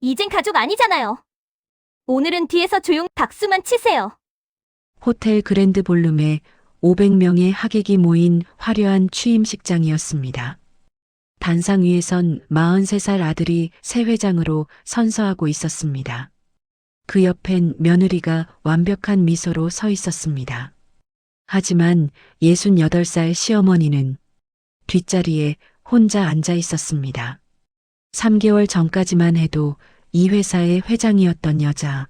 이젠 가족 아니잖아요. 오늘은 뒤에서 조용 박수만 치세요. 호텔 그랜드 볼룸에 500명의 하객이 모인 화려한 취임식장이었습니다. 단상 위에선 43살 아들이 새 회장으로 선서하고 있었습니다. 그 옆엔 며느리가 완벽한 미소로 서 있었습니다. 하지만 68살 시어머니는 뒷자리에 혼자 앉아 있었습니다. 3개월 전까지만 해도 이 회사의 회장이었던 여자.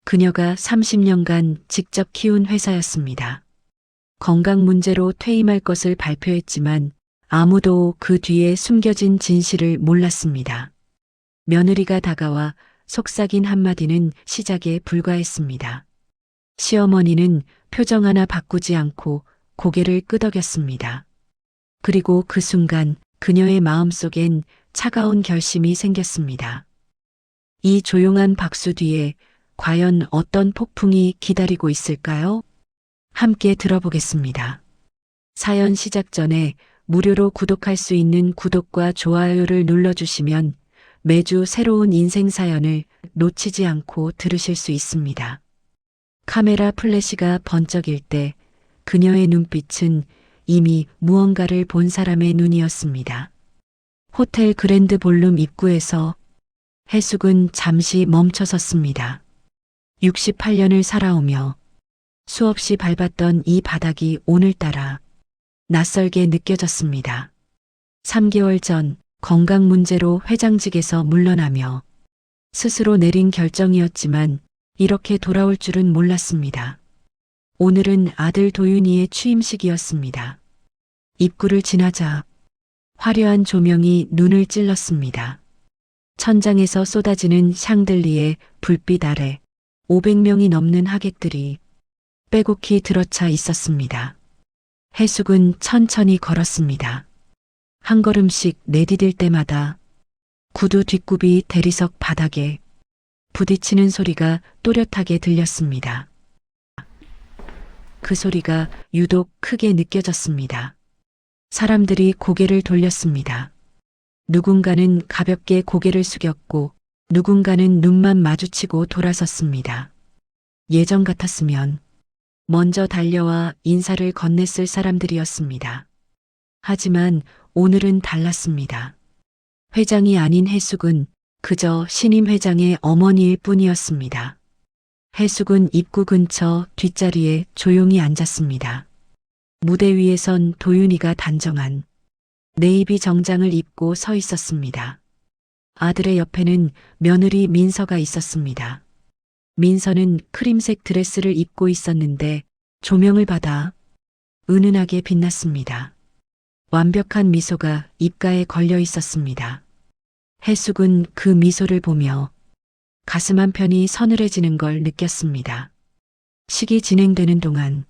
그녀가 30년간 직접 키운 회사였습니다. 건강 문제로 퇴임할 것을 발표했지만 아무도 그 뒤에 숨겨진 진실을 몰랐습니다. 며느리가 다가와 속삭인 한마디는 시작에 불과했습니다. 시어머니는 표정 하나 바꾸지 않고 고개를 끄덕였습니다. 그리고 그 순간 그녀의 마음속엔 차가운 결심이 생겼습니다. 이 조용한 박수 뒤에 과연 어떤 폭풍이 기다리고 있을까요? 함께 들어보겠습니다. 사연 시작 전에 무료로 구독할 수 있는 구독과 좋아요를 눌러주시면 매주 새로운 인생 사연을 놓치지 않고 들으실 수 있습니다. 카메라 플래시가 번쩍일 때 그녀의 눈빛은 이미 무언가를 본 사람의 눈이었습니다. 호텔 그랜드 볼룸 입구에서 해숙은 잠시 멈춰섰습니다. 68년을 살아오며 수없이 밟았던 이 바닥이 오늘따라 낯설게 느껴졌습니다. 3개월 전 건강 문제로 회장직에서 물러나며 스스로 내린 결정이었지만 이렇게 돌아올 줄은 몰랐습니다. 오늘은 아들 도윤이의 취임식이었습니다. 입구를 지나자 화려한 조명이 눈을 찔렀습니다. 천장에서 쏟아지는 샹들리에 불빛 아래 500명이 넘는 하객들이 빼곡히 들어차 있었습니다. 해숙은 천천히 걸었습니다. 한 걸음씩 내디딜 때마다 구두 뒷굽이 대리석 바닥에 부딪히는 소리가 또렷하게 들렸습니다. 그 소리가 유독 크게 느껴졌습니다. 사람들이 고개를 돌렸습니다. 누군가는 가볍게 고개를 숙였고 누군가는 눈만 마주치고 돌아섰습니다. 예전 같았으면 먼저 달려와 인사를 건넸을 사람들이었습니다. 하지만 오늘은 달랐습니다. 회장이 아닌 해숙은 그저 신임 회장의 어머니일 뿐이었습니다. 해숙은 입구 근처 뒷자리에 조용히 앉았습니다. 무대 위에선 도윤이가 단정한 네이비 정장을 입고 서 있었습니다. 아들의 옆에는 며느리 민서가 있었습니다. 민서는 크림색 드레스를 입고 있었는데 조명을 받아 은은하게 빛났습니다. 완벽한 미소가 입가에 걸려 있었습니다. 해숙은 그 미소를 보며 가슴 한편이 서늘해지는 걸 느꼈습니다. 식이 진행되는 동안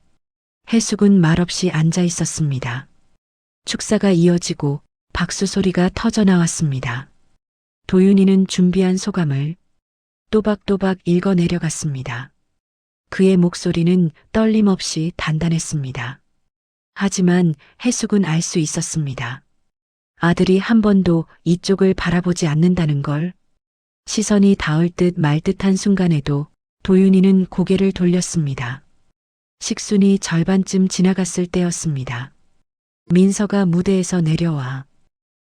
해숙은 말없이 앉아 있었습니다. 축사가 이어지고 박수 소리가 터져 나왔습니다. 도윤이는 준비한 소감을 또박또박 읽어 내려갔습니다. 그의 목소리는 떨림 없이 단단했습니다. 하지만 해숙은 알 수 있었습니다. 아들이 한 번도 이쪽을 바라보지 않는다는 걸. 시선이 닿을 듯 말 듯한 순간에도 도윤이는 고개를 돌렸습니다. 식순이 절반쯤 지나갔을 때였습니다. 민서가 무대에서 내려와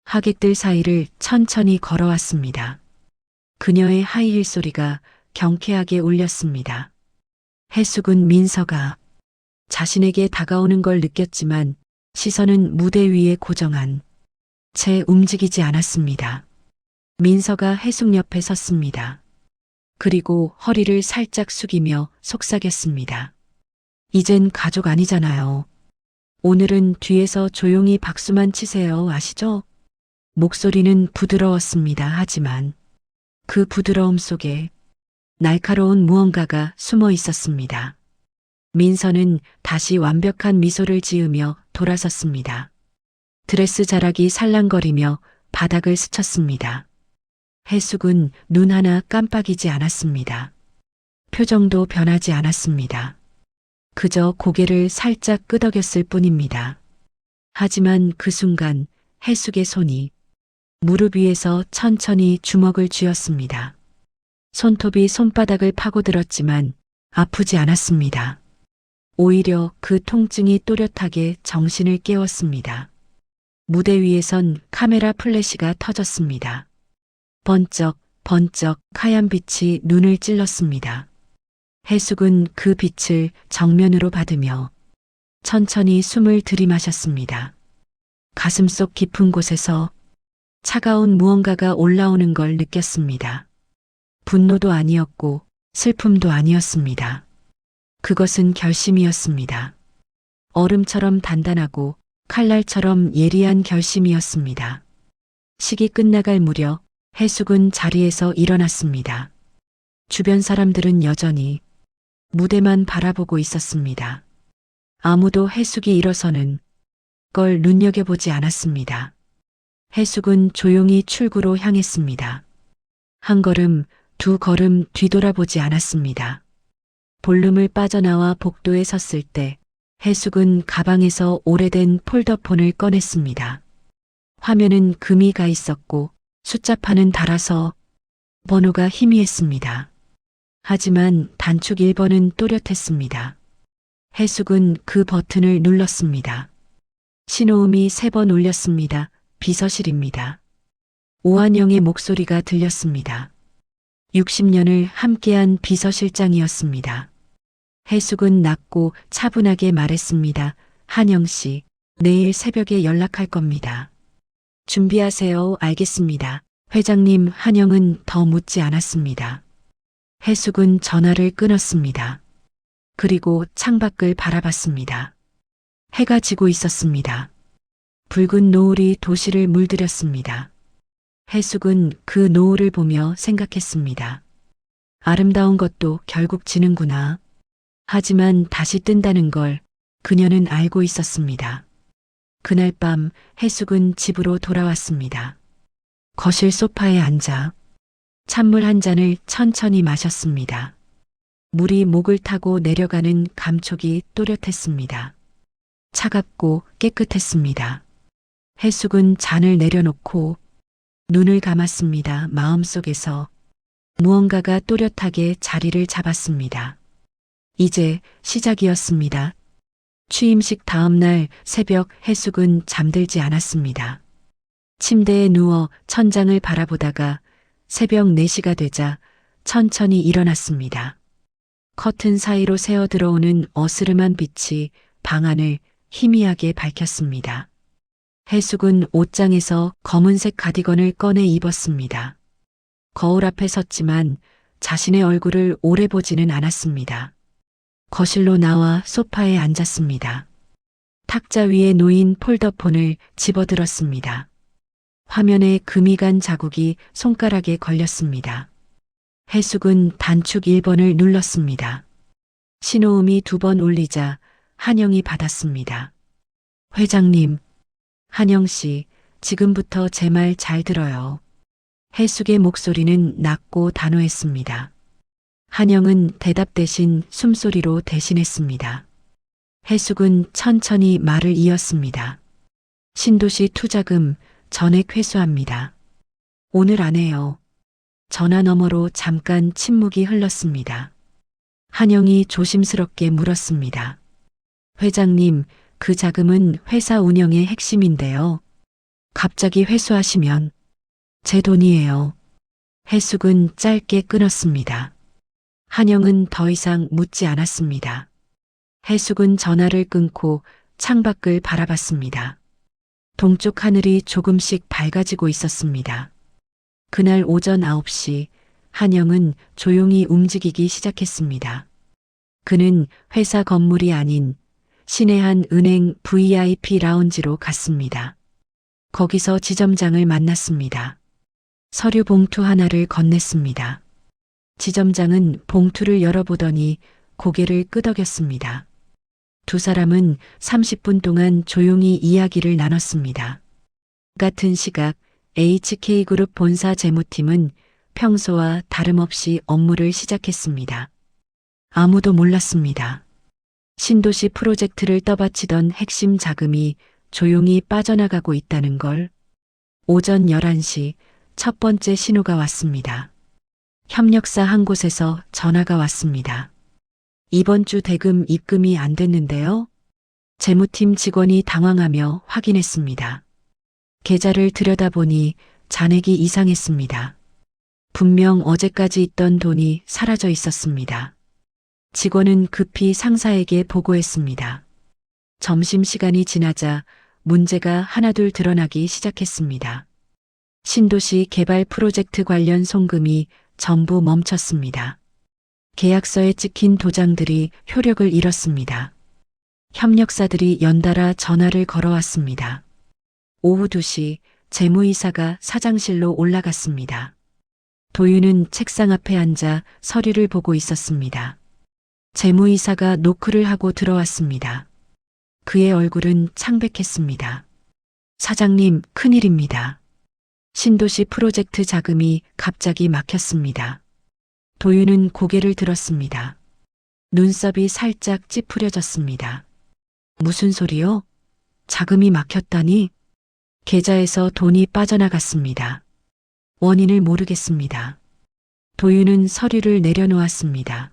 하객들 사이를 천천히 걸어왔습니다. 그녀의 하이힐 소리가 경쾌하게 울렸습니다. 해숙은 민서가 자신에게 다가오는 걸 느꼈지만 시선은 무대 위에 고정한 채 움직이지 않았습니다. 민서가 해숙 옆에 섰습니다. 그리고 허리를 살짝 숙이며 속삭였습니다. 이젠 가족 아니잖아요. 오늘은 뒤에서 조용히 박수만 치세요. 아시죠? 목소리는 부드러웠습니다. 하지만 그 부드러움 속에 날카로운 무언가가 숨어 있었습니다. 민서는 다시 완벽한 미소를 지으며 돌아섰습니다. 드레스 자락이 살랑거리며 바닥을 스쳤습니다. 해숙은 눈 하나 깜빡이지 않았습니다. 표정도 변하지 않았습니다. 그저 고개를 살짝 끄덕였을 뿐입니다. 하지만 그 순간 해숙의 손이 무릎 위에서 천천히 주먹을 쥐었습니다. 손톱이 손바닥을 파고들었지만 아프지 않았습니다. 오히려 그 통증이 또렷하게 정신을 깨웠습니다. 무대 위에선 카메라 플래시가 터졌습니다. 번쩍 번쩍 하얀 빛이 눈을 찔렀습니다. 해숙은 그 빛을 정면으로 받으며 천천히 숨을 들이마셨습니다. 가슴속 깊은 곳에서 차가운 무언가가 올라오는 걸 느꼈습니다. 분노도 아니었고 슬픔도 아니었습니다. 그것은 결심이었습니다. 얼음처럼 단단하고 칼날처럼 예리한 결심이었습니다. 식이 끝나갈 무렵 해숙은 자리에서 일어났습니다. 주변 사람들은 여전히 무대만 바라보고 있었습니다. 아무도 해숙이 일어서는 걸 눈여겨보지 않았습니다. 해숙은 조용히 출구로 향했습니다. 한 걸음, 두 걸음 뒤돌아보지 않았습니다. 볼룸을 빠져나와 복도에 섰을 때 해숙은 가방에서 오래된 폴더폰을 꺼냈습니다. 화면은 금이 가 있었고 숫자판은 달아서 번호가 희미했습니다. 하지만 단축 1번은 또렷했습니다. 해숙은 그 버튼을 눌렀습니다. 신호음이 3번 울렸습니다. 비서실입니다. 오한영의 목소리가 들렸습니다. 60년을 함께한 비서실장이었습니다. 해숙은 낮고 차분하게 말했습니다. 한영 씨, 내일 새벽에 연락할 겁니다. 준비하세요. 알겠습니다. 회장님. 한영은 더 묻지 않았습니다. 해숙은 전화를 끊었습니다. 그리고 창밖을 바라봤습니다. 해가 지고 있었습니다. 붉은 노을이 도시를 물들였습니다. 해숙은 그 노을을 보며 생각했습니다. 아름다운 것도 결국 지는구나. 하지만 다시 뜬다는 걸 그녀는 알고 있었습니다. 그날 밤 해숙은 집으로 돌아왔습니다. 거실 소파에 앉아 찬물 한 잔을 천천히 마셨습니다. 물이 목을 타고 내려가는 감촉이 또렷했습니다. 차갑고 깨끗했습니다. 해숙은 잔을 내려놓고 눈을 감았습니다. 마음속에서 무언가가 또렷하게 자리를 잡았습니다. 이제 시작이었습니다. 취임식 다음 날 새벽 해숙은 잠들지 않았습니다. 침대에 누워 천장을 바라보다가 새벽 4시가 되자 천천히 일어났습니다. 커튼 사이로 새어 들어오는 어스름한 빛이 방 안을 희미하게 밝혔습니다. 해숙은 옷장에서 검은색 가디건을 꺼내 입었습니다. 거울 앞에 섰지만 자신의 얼굴을 오래 보지는 않았습니다. 거실로 나와 소파에 앉았습니다. 탁자 위에 놓인 폴더폰을 집어들었습니다. 화면에 금이 간 자국이 손가락에 걸렸습니다. 해숙은 단축 1번을 눌렀습니다. 신호음이 2번 울리자 한영이 받았습니다. 회장님, 한영 씨, 지금부터 제 말 잘 들어요. 해숙의 목소리는 낮고 단호했습니다. 한영은 대답 대신 숨소리로 대신했습니다. 해숙은 천천히 말을 이었습니다. 신도시 투자금 전액 회수합니다. 오늘 안에요. 전화 너머로 잠깐 침묵이 흘렀습니다. 한영이 조심스럽게 물었습니다. 회장님, 그 자금은 회사 운영의 핵심인데요. 갑자기 회수하시면 제 돈이에요. 해숙은 짧게 끊었습니다. 한영은 더 이상 묻지 않았습니다. 해숙은 전화를 끊고 창밖을 바라봤습니다. 동쪽 하늘이 조금씩 밝아지고 있었습니다. 그날 오전 9시 한영은 조용히 움직이기 시작했습니다. 그는 회사 건물이 아닌 시내 한 은행 VIP 라운지로 갔습니다. 거기서 지점장을 만났습니다. 서류 봉투 하나를 건넸습니다. 지점장은 봉투를 열어보더니 고개를 끄덕였습니다. 두 사람은 30분 동안 조용히 이야기를 나눴습니다. 같은 시각 HK그룹 본사 재무팀은 평소와 다름없이 업무를 시작했습니다. 아무도 몰랐습니다. 신도시 프로젝트를 떠받치던 핵심 자금이 조용히 빠져나가고 있다는 걸. 오전 11시 첫 번째 신호가 왔습니다. 협력사 한 곳에서 전화가 왔습니다. 이번 주 대금 입금이 안 됐는데요. 재무팀 직원이 당황하며 확인했습니다. 계좌를 들여다보니 잔액이 이상했습니다. 분명 어제까지 있던 돈이 사라져 있었습니다. 직원은 급히 상사에게 보고했습니다. 점심시간이 지나자 문제가 하나둘 드러나기 시작했습니다. 신도시 개발 프로젝트 관련 송금이 전부 멈췄습니다. 계약서에 찍힌 도장들이 효력을 잃었습니다. 협력사들이 연달아 전화를 걸어왔습니다. 오후 2시 재무이사가 사장실로 올라갔습니다. 도윤은 책상 앞에 앉아 서류를 보고 있었습니다. 재무이사가 노크를 하고 들어왔습니다. 그의 얼굴은 창백했습니다. 사장님, 큰일입니다. 신도시 프로젝트 자금이 갑자기 막혔습니다. 도윤은 고개를 들었습니다. 눈썹이 살짝 찌푸려졌습니다. 무슨 소리요? 자금이 막혔다니? 계좌에서 돈이 빠져나갔습니다. 원인을 모르겠습니다. 도윤은 서류를 내려놓았습니다.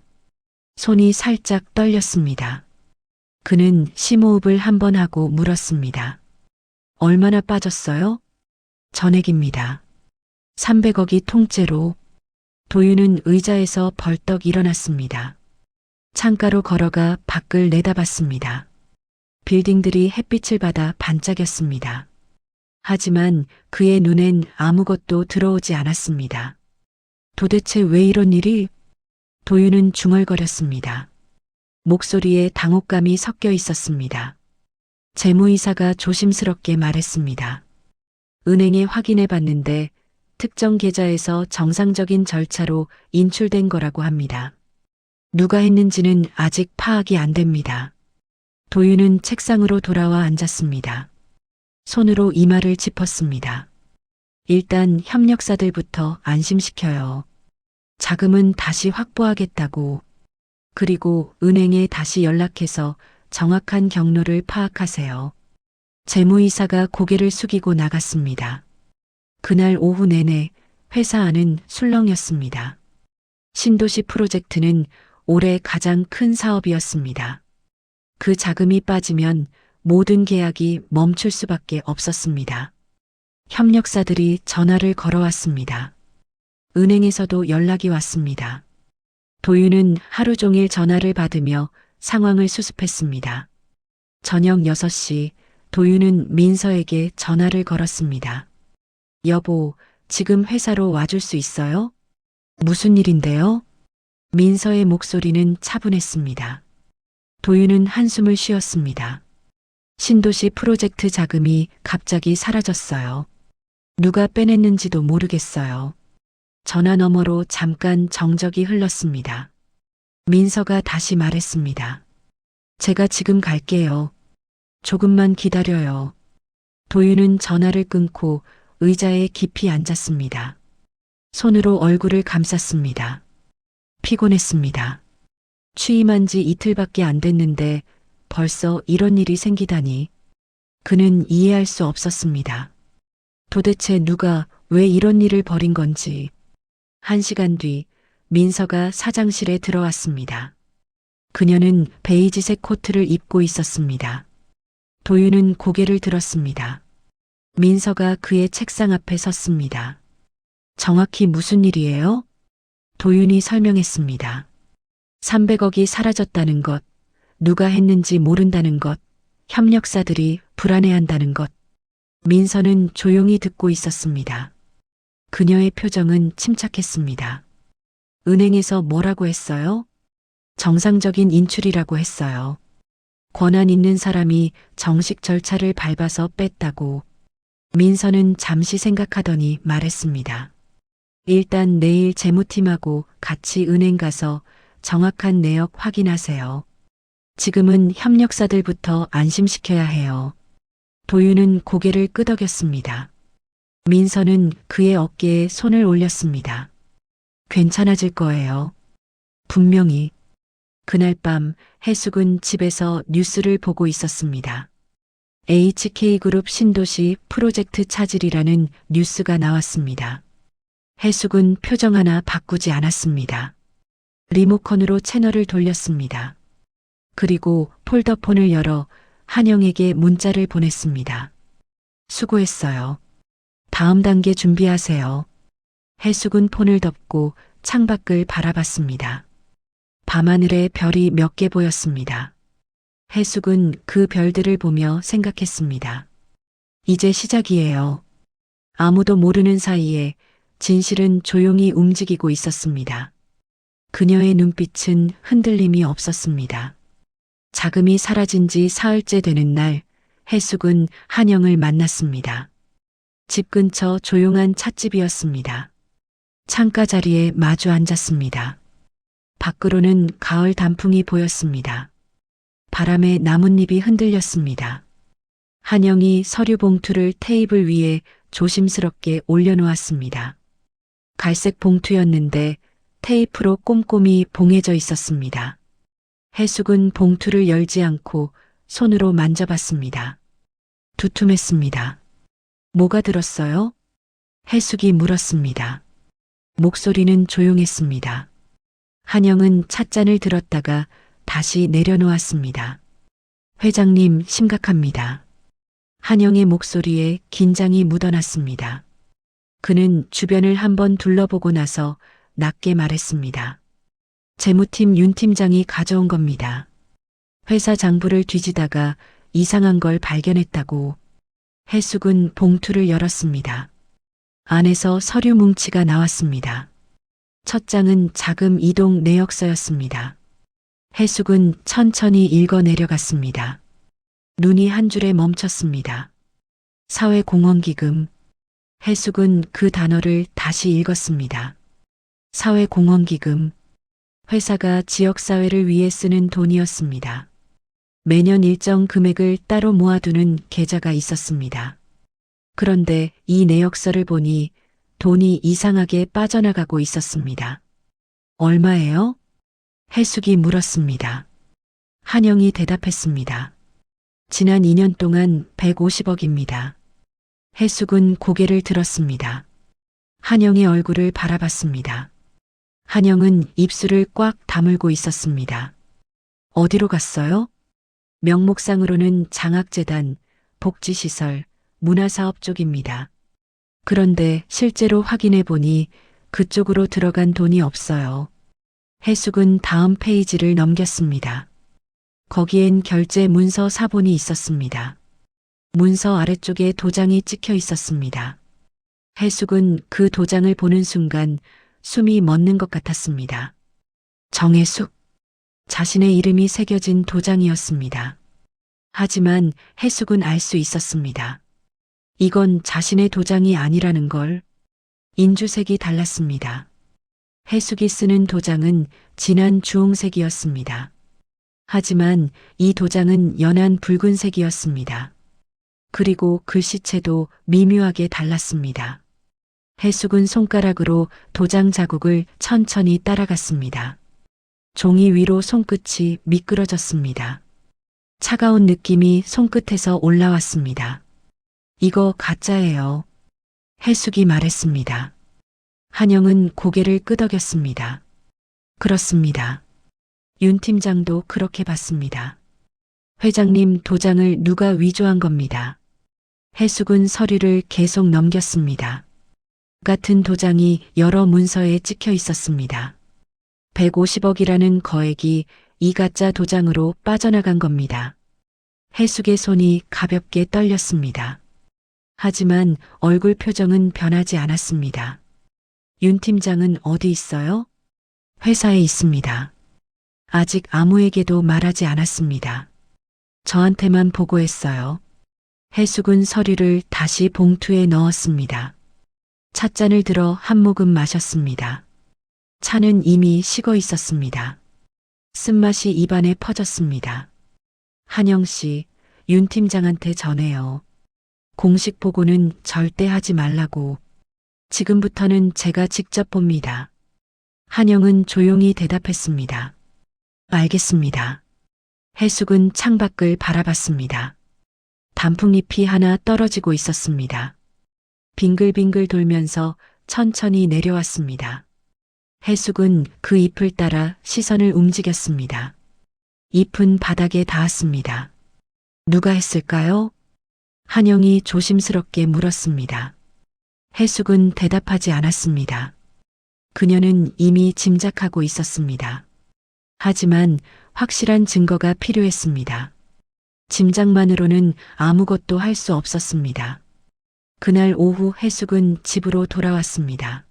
손이 살짝 떨렸습니다. 그는 심호흡을 한 번 하고 물었습니다. 얼마나 빠졌어요? 전액입니다. 300억이 통째로. 도윤은 의자에서 벌떡 일어났습니다. 창가로 걸어가 밖을 내다봤습니다. 빌딩들이 햇빛을 받아 반짝였습니다. 하지만 그의 눈엔 아무것도 들어오지 않았습니다. 도대체 왜 이런 일이? 도윤은 중얼거렸습니다. 목소리에 당혹감이 섞여 있었습니다. 재무이사가 조심스럽게 말했습니다. 은행에 확인해 봤는데 특정 계좌에서 정상적인 절차로 인출된 거라고 합니다. 누가 했는지는 아직 파악이 안 됩니다. 도윤은 책상으로 돌아와 앉았습니다. 손으로 이마를 짚었습니다. 일단 협력사들부터 안심시켜요. 자금은 다시 확보하겠다고. 그리고 은행에 다시 연락해서 정확한 경로를 파악하세요. 재무이사가 고개를 숙이고 나갔습니다. 그날 오후 내내 회사 안은 술렁였습니다. 신도시 프로젝트는 올해 가장 큰 사업이었습니다. 그 자금이 빠지면 모든 계약이 멈출 수밖에 없었습니다. 협력사들이 전화를 걸어왔습니다. 은행에서도 연락이 왔습니다. 도윤은 하루 종일 전화를 받으며 상황을 수습했습니다. 저녁 6시 도윤은 민서에게 전화를 걸었습니다. 여보, 지금 회사로 와줄 수 있어요? 무슨 일인데요? 민서의 목소리는 차분했습니다. 도윤은 한숨을 쉬었습니다. 신도시 프로젝트 자금이 갑자기 사라졌어요. 누가 빼냈는지도 모르겠어요. 전화 너머로 잠깐 정적이 흘렀습니다. 민서가 다시 말했습니다. 제가 지금 갈게요. 조금만 기다려요. 도윤은 전화를 끊고 의자에 깊이 앉았습니다. 손으로 얼굴을 감쌌습니다. 피곤했습니다. 취임한 지 이틀밖에 안 됐는데 벌써 이런 일이 생기다니. 그는 이해할 수 없었습니다. 도대체 누가 왜 이런 일을 벌인 건지. 1시간 뒤 민서가 사장실에 들어왔습니다. 그녀는 베이지색 코트를 입고 있었습니다. 도윤은 고개를 들었습니다. 민서가 그의 책상 앞에 섰습니다. 정확히 무슨 일이에요? 도윤이 설명했습니다. 300억이 사라졌다는 것, 누가 했는지 모른다는 것, 협력사들이 불안해한다는 것. 민서는 조용히 듣고 있었습니다. 그녀의 표정은 침착했습니다. 은행에서 뭐라고 했어요? 정상적인 인출이라고 했어요. 권한 있는 사람이 정식 절차를 밟아서 뺐다고. 민서는 잠시 생각하더니 말했습니다. 일단 내일 재무팀하고 같이 은행 가서 정확한 내역 확인하세요. 지금은 협력사들부터 안심시켜야 해요. 도윤은 고개를 끄덕였습니다. 민서는 그의 어깨에 손을 올렸습니다. 괜찮아질 거예요. 분명히. 그날 밤 해숙은 집에서 뉴스를 보고 있었습니다. HK그룹 신도시 프로젝트 차질이라는 뉴스가 나왔습니다. 해숙은 표정 하나 바꾸지 않았습니다. 리모컨으로 채널을 돌렸습니다. 그리고 폴더폰을 열어 한영에게 문자를 보냈습니다. 수고했어요. 다음 단계 준비하세요. 해숙은 폰을 덮고 창밖을 바라봤습니다. 밤하늘에 별이 몇 개 보였습니다. 해숙은 그 별들을 보며 생각했습니다. 이제 시작이에요. 아무도 모르는 사이에 진실은 조용히 움직이고 있었습니다. 그녀의 눈빛은 흔들림이 없었습니다. 자금이 사라진 지 사흘째 되는 날, 해숙은 한영을 만났습니다. 집 근처 조용한 찻집이었습니다. 창가 자리에 마주 앉았습니다. 밖으로는 가을 단풍이 보였습니다. 바람에 나뭇잎이 흔들렸습니다. 한영이 서류 봉투를 테이블 위에 조심스럽게 올려놓았습니다. 갈색 봉투였는데 테이프로 꼼꼼히 봉해져 있었습니다. 해숙은 봉투를 열지 않고 손으로 만져봤습니다. 두툼했습니다. 뭐가 들었어요? 해숙이 물었습니다. 목소리는 조용했습니다. 한영은 찻잔을 들었다가 다시 내려놓았습니다. 회장님, 심각합니다. 한영의 목소리에 긴장이 묻어났습니다. 그는 주변을 한번 둘러보고 나서 낮게 말했습니다. 재무팀 윤 팀장이 가져온 겁니다. 회사 장부를 뒤지다가 이상한 걸 발견했다고. 해숙은 봉투를 열었습니다. 안에서 서류 뭉치가 나왔습니다. 첫 장은 자금 이동 내역서였습니다. 해숙은 천천히 읽어 내려갔습니다. 눈이 한 줄에 멈췄습니다. 사회공헌기금. 해숙은 그 단어를 다시 읽었습니다. 사회공헌기금. 회사가 지역사회를 위해 쓰는 돈이었습니다. 매년 일정 금액을 따로 모아두는 계좌가 있었습니다. 그런데 이 내역서를 보니 돈이 이상하게 빠져나가고 있었습니다. 얼마예요? 해숙이 물었습니다. 한영이 대답했습니다. 지난 2년 동안 150억입니다. 해숙은 고개를 들었습니다. 한영의 얼굴을 바라봤습니다. 한영은 입술을 꽉 다물고 있었습니다. 어디로 갔어요? 명목상으로는 장학재단, 복지시설, 문화사업 쪽입니다. 그런데 실제로 확인해 보니 그쪽으로 들어간 돈이 없어요. 해숙은 다음 페이지를 넘겼습니다. 거기엔 결제 문서 사본이 있었습니다. 문서 아래쪽에 도장이 찍혀 있었습니다. 해숙은 그 도장을 보는 순간 숨이 멎는 것 같았습니다. 정혜숙. 자신의 이름이 새겨진 도장이었습니다. 하지만 해숙은 알 수 있었습니다. 이건 자신의 도장이 아니라는 걸. 인주색이 달랐습니다. 해숙이 쓰는 도장은 진한 주홍색이었습니다. 하지만 이 도장은 연한 붉은색이었습니다. 그리고 글씨체도 미묘하게 달랐습니다. 해숙은 손가락으로 도장 자국을 천천히 따라갔습니다. 종이 위로 손끝이 미끄러졌습니다. 차가운 느낌이 손끝에서 올라왔습니다. 이거 가짜예요. 해숙이 말했습니다. 한영은 고개를 끄덕였습니다. 그렇습니다. 윤 팀장도 그렇게 봤습니다. 회장님 도장을 누가 위조한 겁니다. 해숙은 서류를 계속 넘겼습니다. 같은 도장이 여러 문서에 찍혀 있었습니다. 150억이라는 거액이 이 가짜 도장으로 빠져나간 겁니다. 해숙의 손이 가볍게 떨렸습니다. 하지만 얼굴 표정은 변하지 않았습니다. 윤 팀장은 어디 있어요? 회사에 있습니다. 아직 아무에게도 말하지 않았습니다. 저한테만 보고했어요. 해숙은 서류를 다시 봉투에 넣었습니다. 찻잔을 들어 한 모금 마셨습니다. 차는 이미 식어 있었습니다. 쓴맛이 입안에 퍼졌습니다. 한영 씨, 윤 팀장한테 전해요. 공식 보고는 절대 하지 말라고. 지금부터는 제가 직접 봅니다. 한영은 조용히 대답했습니다. 알겠습니다. 해숙은 창밖을 바라봤습니다. 단풍잎이 하나 떨어지고 있었습니다. 빙글빙글 돌면서 천천히 내려왔습니다. 해숙은 그 잎을 따라 시선을 움직였습니다. 잎은 바닥에 닿았습니다. 누가 했을까요? 한영이 조심스럽게 물었습니다. 해숙은 대답하지 않았습니다. 그녀는 이미 짐작하고 있었습니다. 하지만 확실한 증거가 필요했습니다. 짐작만으로는 아무것도 할 수 없었습니다. 그날 오후 해숙은 집으로 돌아왔습니다.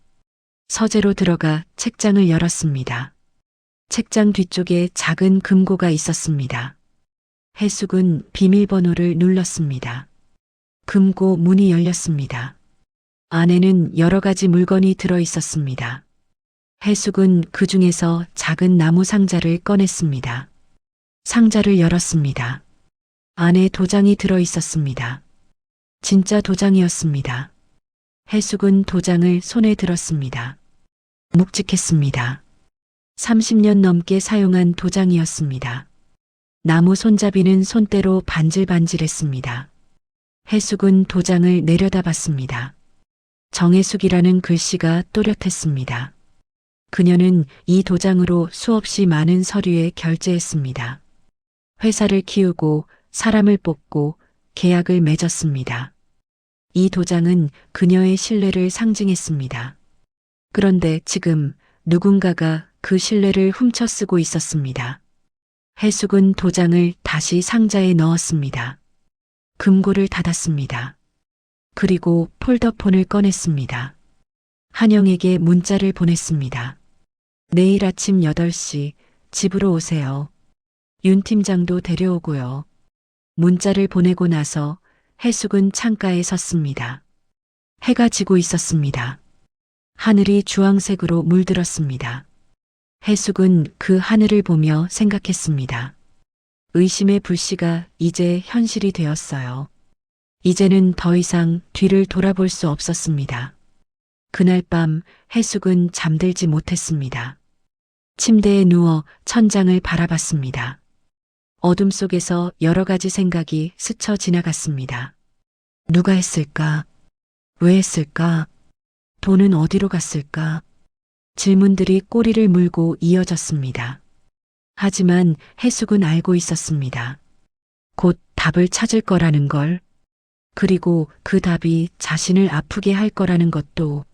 서재로 들어가 책장을 열었습니다. 책장 뒤쪽에 작은 금고가 있었습니다. 해숙은 비밀번호를 눌렀습니다. 금고 문이 열렸습니다. 안에는 여러 가지 물건이 들어 있었습니다. 해숙은 그 중에서 작은 나무 상자를 꺼냈습니다. 상자를 열었습니다. 안에 도장이 들어 있었습니다. 진짜 도장이었습니다. 해숙은 도장을 손에 들었습니다. 묵직했습니다. 30년 넘게 사용한 도장이었습니다. 나무 손잡이는 손때로 반질반질했습니다. 해숙은 도장을 내려다봤습니다. 정혜숙이라는 글씨가 또렷했습니다. 그녀는 이 도장으로 수없이 많은 서류에 결제했습니다. 회사를 키우고 사람을 뽑고 계약을 맺었습니다. 이 도장은 그녀의 신뢰를 상징했습니다. 그런데 지금 누군가가 그 신뢰를 훔쳐 쓰고 있었습니다. 해숙은 도장을 다시 상자에 넣었습니다. 금고를 닫았습니다. 그리고 폴더폰을 꺼냈습니다. 한영에게 문자를 보냈습니다. 내일 아침 8시 집으로 오세요. 윤 팀장도 데려오고요. 문자를 보내고 나서 해숙은 창가에 섰습니다. 해가 지고 있었습니다. 하늘이 주황색으로 물들었습니다. 해숙은 그 하늘을 보며 생각했습니다. 의심의 불씨가 이제 현실이 되었어요. 이제는 더 이상 뒤를 돌아볼 수 없었습니다. 그날 밤 해숙은 잠들지 못했습니다. 침대에 누워 천장을 바라봤습니다. 어둠 속에서 여러 가지 생각이 스쳐 지나갔습니다. 누가 했을까? 왜 했을까? 돈은 어디로 갔을까? 질문들이 꼬리를 물고 이어졌습니다. 하지만 해숙은 알고 있었습니다. 곧 답을 찾을 거라는 걸. 그리고 그 답이 자신을 아프게 할 거라는 것도.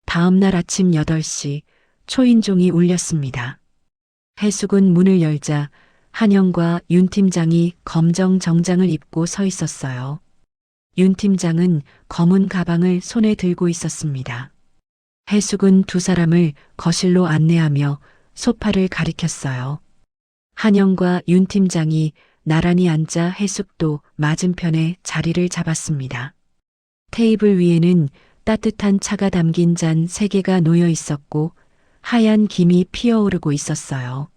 다음 날 아침 8시 초인종이 울렸습니다. 해숙은 문을 열자 한영과 윤 팀장이 검정 정장을 입고 서 있었어요. 윤 팀장은 검은 가방을 손에 들고 있었습니다. 해숙은 두 사람을 거실로 안내하며 소파를 가리켰어요. 한영과 윤 팀장이 나란히 앉아 해숙도 맞은편에 자리를 잡았습니다. 테이블 위에는 따뜻한 차가 담긴 잔 3개가 놓여 있었고 하얀 김이 피어오르고 있었어요.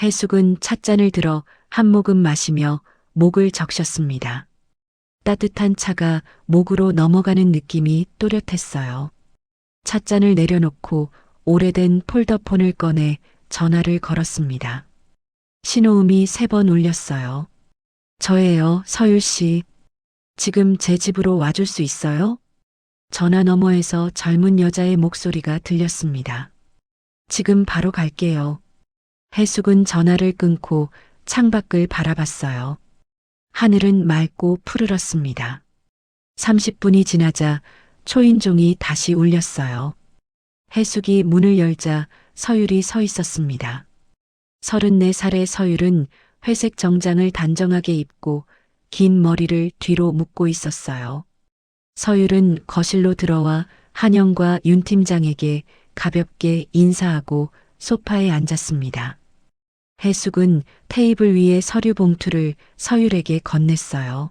해숙은 찻잔을 들어 한 모금 마시며 목을 적셨습니다. 따뜻한 차가 목으로 넘어가는 느낌이 또렷했어요. 찻잔을 내려놓고 오래된 폴더폰을 꺼내 전화를 걸었습니다. 신호음이 3번 울렸어요. 저예요, 서율 씨. 지금 제 집으로 와줄 수 있어요? 전화 너머에서 젊은 여자의 목소리가 들렸습니다. 지금 바로 갈게요. 해숙은 전화를 끊고 창밖을 바라봤어요. 하늘은 맑고 푸르렀습니다. 30분이 지나자 초인종이 다시 울렸어요. 해숙이 문을 열자 서율이 서 있었습니다. 34살의 서율은 회색 정장을 단정하게 입고 긴 머리를 뒤로 묶고 있었어요. 서율은 거실로 들어와 한영과 윤 팀장에게 가볍게 인사하고 소파에 앉았습니다. 해숙은 테이블 위에 서류 봉투를 서율에게 건넸어요.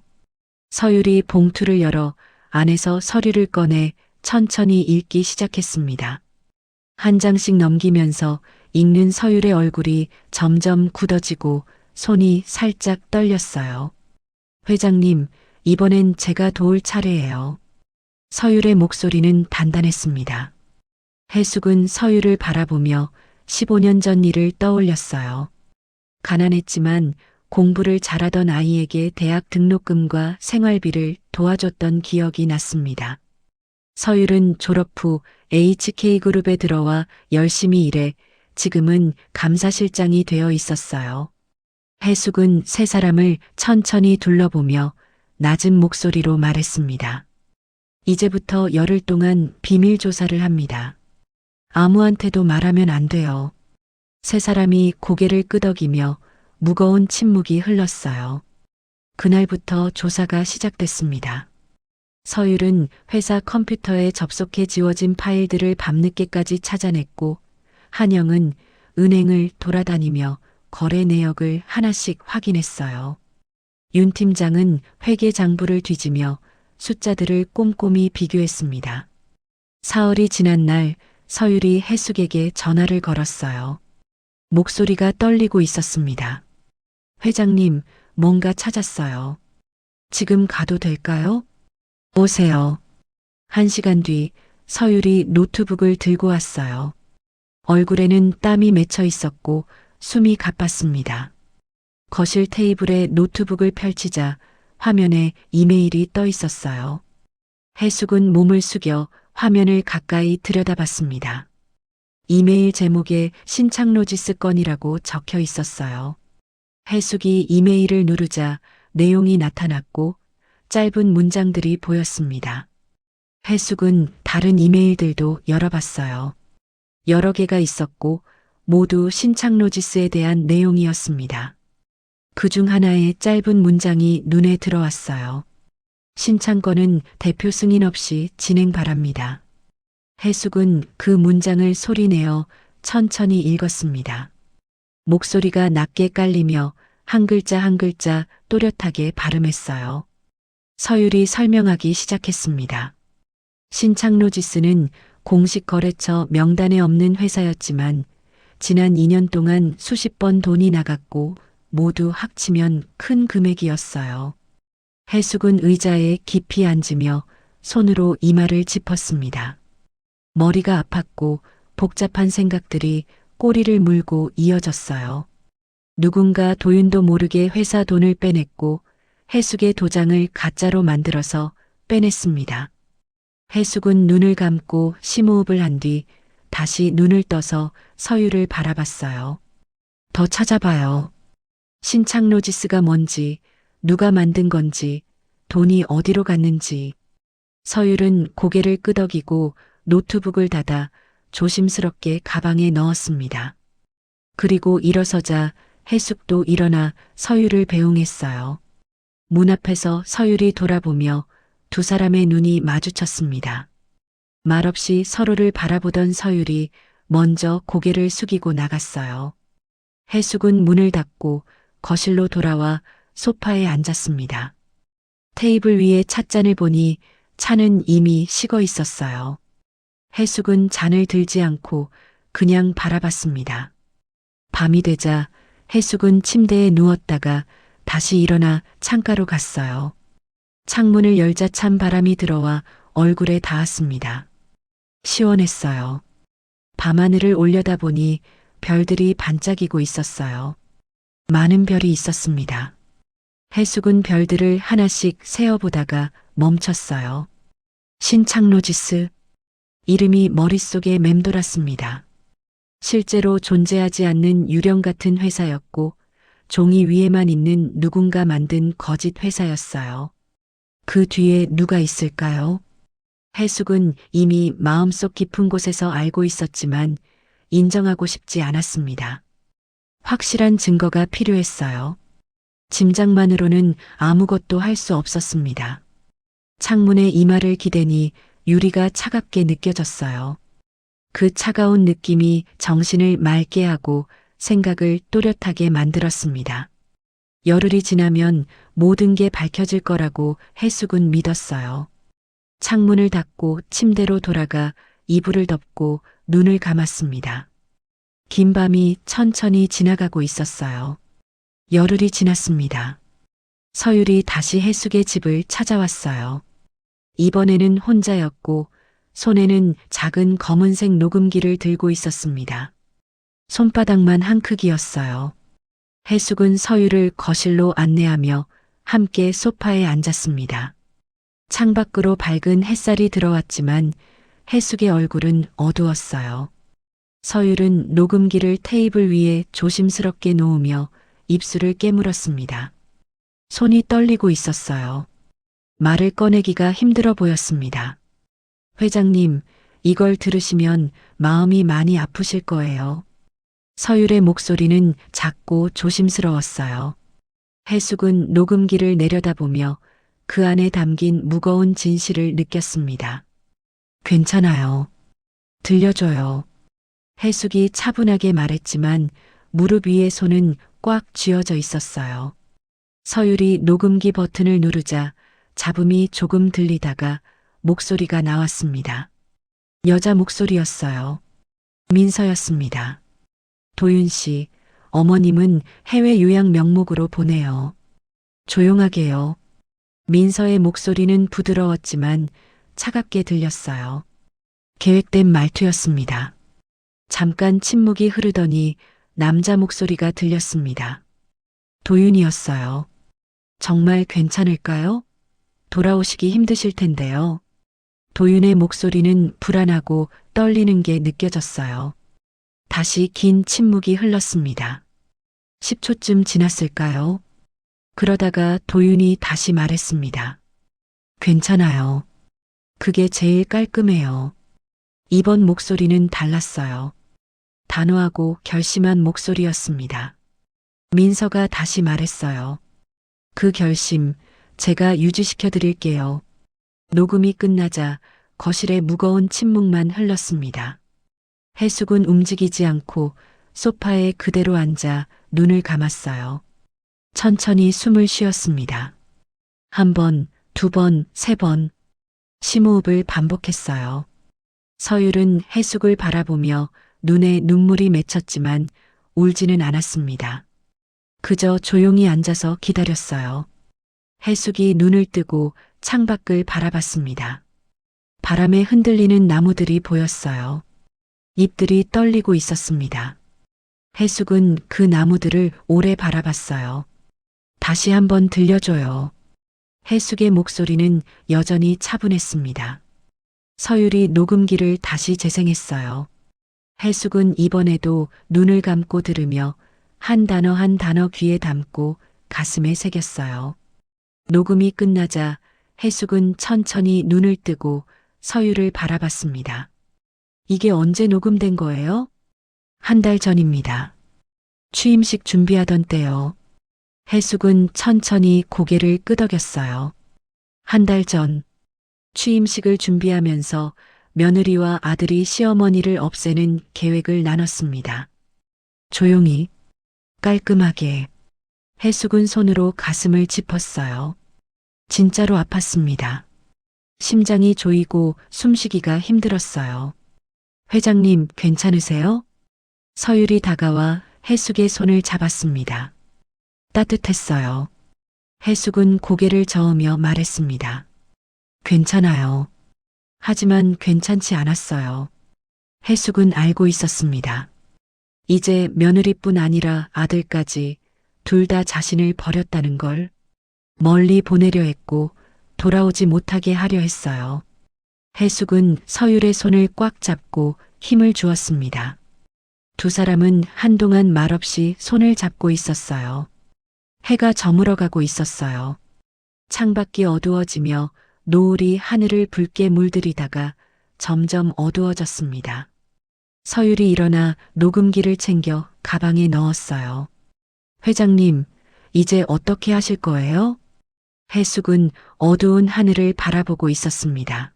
서율이 봉투를 열어 안에서 서류를 꺼내 천천히 읽기 시작했습니다. 한 장씩 넘기면서 읽는 서율의 얼굴이 점점 굳어지고 손이 살짝 떨렸어요. 회장님, 이번엔 제가 도울 차례예요. 서율의 목소리는 단단했습니다. 해숙은 서율을 바라보며 15년 전 일을 떠올렸어요. 가난했지만 공부를 잘하던 아이에게 대학 등록금과 생활비를 도와줬던 기억이 났습니다. 서율은 졸업 후 HK그룹에 들어와 열심히 일해 지금은 감사실장이 되어 있었어요. 해숙은 세 사람을 천천히 둘러보며 낮은 목소리로 말했습니다. 이제부터 열흘 동안 비밀 조사를 합니다. 아무한테도 말하면 안 돼요. 세 사람이 고개를 끄덕이며 무거운 침묵이 흘렀어요. 그날부터 조사가 시작됐습니다. 서율은 회사 컴퓨터에 접속해 지워진 파일들을 밤늦게까지 찾아냈고, 한영은 은행을 돌아다니며 거래 내역을 하나씩 확인했어요. 윤 팀장은 회계 장부를 뒤지며 숫자들을 꼼꼼히 비교했습니다. 사흘이 지난 날 서율이 해숙에게 전화를 걸었어요. 목소리가 떨리고 있었습니다. 회장님, 뭔가 찾았어요. 지금 가도 될까요? 오세요. 1시간 뒤 서율이 노트북을 들고 왔어요. 얼굴에는 땀이 맺혀 있었고 숨이 가빴습니다. 거실 테이블에 노트북을 펼치자 화면에 이메일이 떠 있었어요. 해숙은 몸을 숙여 화면을 가까이 들여다봤습니다. 이메일 제목에 신창로지스 건이라고 적혀 있었어요. 해숙이 이메일을 누르자 내용이 나타났고 짧은 문장들이 보였습니다. 해숙은 다른 이메일들도 열어봤어요. 여러 개가 있었고 모두 신창로지스에 대한 내용이었습니다. 그중 하나의 짧은 문장이 눈에 들어왔어요. 신창건은 대표 승인 없이 진행 바랍니다. 해숙은 그 문장을 소리내어 천천히 읽었습니다. 목소리가 낮게 깔리며 한 글자 한 글자 또렷하게 발음했어요. 서율이 설명하기 시작했습니다. 신창로지스는 공식 거래처 명단에 없는 회사였지만 지난 2년 동안 수십 번 돈이 나갔고 모두 합치면 큰 금액이었어요. 해숙은 의자에 깊이 앉으며 손으로 이마를 짚었습니다. 머리가 아팠고 복잡한 생각들이 꼬리를 물고 이어졌어요. 누군가 도윤도 모르게 회사 돈을 빼냈고 해숙의 도장을 가짜로 만들어서 빼냈습니다. 해숙은 눈을 감고 심호흡을 한 뒤 다시 눈을 떠서 서율을 바라봤어요. 더 찾아봐요. 신창로지스가 뭔지, 누가 만든 건지, 돈이 어디로 갔는지. 서율은 고개를 끄덕이고 노트북을 닫아 조심스럽게 가방에 넣었습니다. 그리고 일어서자 해숙도 일어나 서율을 배웅했어요. 문 앞에서 서율이 돌아보며 두 사람의 눈이 마주쳤습니다. 말없이 서로를 바라보던 서율이 먼저 고개를 숙이고 나갔어요. 해숙은 문을 닫고 거실로 돌아와 소파에 앉았습니다. 테이블 위에 찻잔을 보니 차는 이미 식어 있었어요. 해숙은 잔을 들지 않고 그냥 바라봤습니다. 밤이 되자 해숙은 침대에 누웠다가 다시 일어나 창가로 갔어요. 창문을 열자 찬 바람이 들어와 얼굴에 닿았습니다. 시원했어요. 밤하늘을 올려다보니 별들이 반짝이고 있었어요. 많은 별이 있었습니다. 해숙은 별들을 하나씩 세어보다가 멈췄어요. 신창로지스. 이름이 머릿속에 맴돌았습니다. 실제로 존재하지 않는 유령 같은 회사였고 종이 위에만 있는 누군가 만든 거짓 회사였어요. 그 뒤에 누가 있을까요? 해숙은 이미 마음속 깊은 곳에서 알고 있었지만 인정하고 싶지 않았습니다. 확실한 증거가 필요했어요. 짐작만으로는 아무것도 할 수 없었습니다. 창문에 이마를 기대니 유리가 차갑게 느껴졌어요. 그 차가운 느낌이 정신을 맑게 하고 생각을 또렷하게 만들었습니다. 열흘이 지나면 모든 게 밝혀질 거라고 해숙은 믿었어요. 창문을 닫고 침대로 돌아가 이불을 덮고 눈을 감았습니다. 긴 밤이 천천히 지나가고 있었어요. 열흘이 지났습니다. 서율이 다시 해숙의 집을 찾아왔어요. 이번에는 혼자였고 손에는 작은 검은색 녹음기를 들고 있었습니다. 손바닥만 한 크기였어요. 해숙은 서유를 거실로 안내하며 함께 소파에 앉았습니다. 창밖으로 밝은 햇살이 들어왔지만 해숙의 얼굴은 어두웠어요. 서율은 녹음기를 테이블 위에 조심스럽게 놓으며 입술을 깨물었습니다. 손이 떨리고 있었어요. 말을 꺼내기가 힘들어 보였습니다. 회장님, 이걸 들으시면 마음이 많이 아프실 거예요. 서율의 목소리는 작고 조심스러웠어요. 해숙은 녹음기를 내려다보며 그 안에 담긴 무거운 진실을 느꼈습니다. 괜찮아요. 들려줘요. 해숙이 차분하게 말했지만 무릎 위에 손은 꽉 쥐어져 있었어요. 서율이 녹음기 버튼을 누르자 잡음이 조금 들리다가 목소리가 나왔습니다. 여자 목소리였어요. 민서였습니다. 도윤 씨, 어머님은 해외 요양 명목으로 보내요. 조용하게요. 민서의 목소리는 부드러웠지만 차갑게 들렸어요. 계획된 말투였습니다. 잠깐 침묵이 흐르더니 남자 목소리가 들렸습니다. 도윤이었어요. 정말 괜찮을까요? 돌아오시기 힘드실 텐데요. 도윤의 목소리는 불안하고 떨리는 게 느껴졌어요. 다시 긴 침묵이 흘렀습니다. 10초쯤 지났을까요? 그러다가 도윤이 다시 말했습니다. 괜찮아요. 그게 제일 깔끔해요. 이번 목소리는 달랐어요. 단호하고 결심한 목소리였습니다. 민서가 다시 말했어요. 그 결심 제가 유지시켜 드릴게요. 녹음이 끝나자 거실에 무거운 침묵만 흘렀습니다. 해숙은 움직이지 않고 소파에 그대로 앉아 눈을 감았어요. 천천히 숨을 쉬었습니다. 한 번, 두 번, 세 번. 심호흡을 반복했어요. 서율은 해숙을 바라보며 눈에 눈물이 맺혔지만 울지는 않았습니다. 그저 조용히 앉아서 기다렸어요. 해숙이 눈을 뜨고 창밖을 바라봤습니다. 바람에 흔들리는 나무들이 보였어요. 잎들이 떨리고 있었습니다. 해숙은 그 나무들을 오래 바라봤어요. 다시 한번 들려줘요. 해숙의 목소리는 여전히 차분했습니다. 서율이 녹음기를 다시 재생했어요. 해숙은 이번에도 눈을 감고 들으며 한 단어 한 단어 귀에 담고 가슴에 새겼어요. 녹음이 끝나자 해숙은 천천히 눈을 뜨고 서율을 바라봤습니다. 이게 언제 녹음된 거예요? 한 달 전입니다. 취임식 준비하던 때요. 해숙은 천천히 고개를 끄덕였어요. 한 달 전, 취임식을 준비하면서 며느리와 아들이 시어머니를 없애는 계획을 나눴습니다. 조용히, 깔끔하게. 해숙은 손으로 가슴을 짚었어요. 진짜로 아팠습니다. 심장이 조이고 숨쉬기가 힘들었어요. 회장님, 괜찮으세요? 서율이 다가와 해숙의 손을 잡았습니다. 따뜻했어요. 해숙은 고개를 저으며 말했습니다. 괜찮아요. 하지만 괜찮지 않았어요. 해숙은 알고 있었습니다. 이제 며느리뿐 아니라 아들까지 둘 다 자신을 버렸다는 걸 멀리 보내려 했고 돌아오지 못하게 하려 했어요. 해숙은 서율의 손을 꽉 잡고 힘을 주었습니다. 두 사람은 한동안 말없이 손을 잡고 있었어요. 해가 저물어가고 있었어요. 창밖이 어두워지며 노을이 하늘을 붉게 물들이다가 점점 어두워졌습니다. 서율이 일어나 녹음기를 챙겨 가방에 넣었어요. 회장님, 이제 어떻게 하실 거예요? 해숙은 어두운 하늘을 바라보고 있었습니다.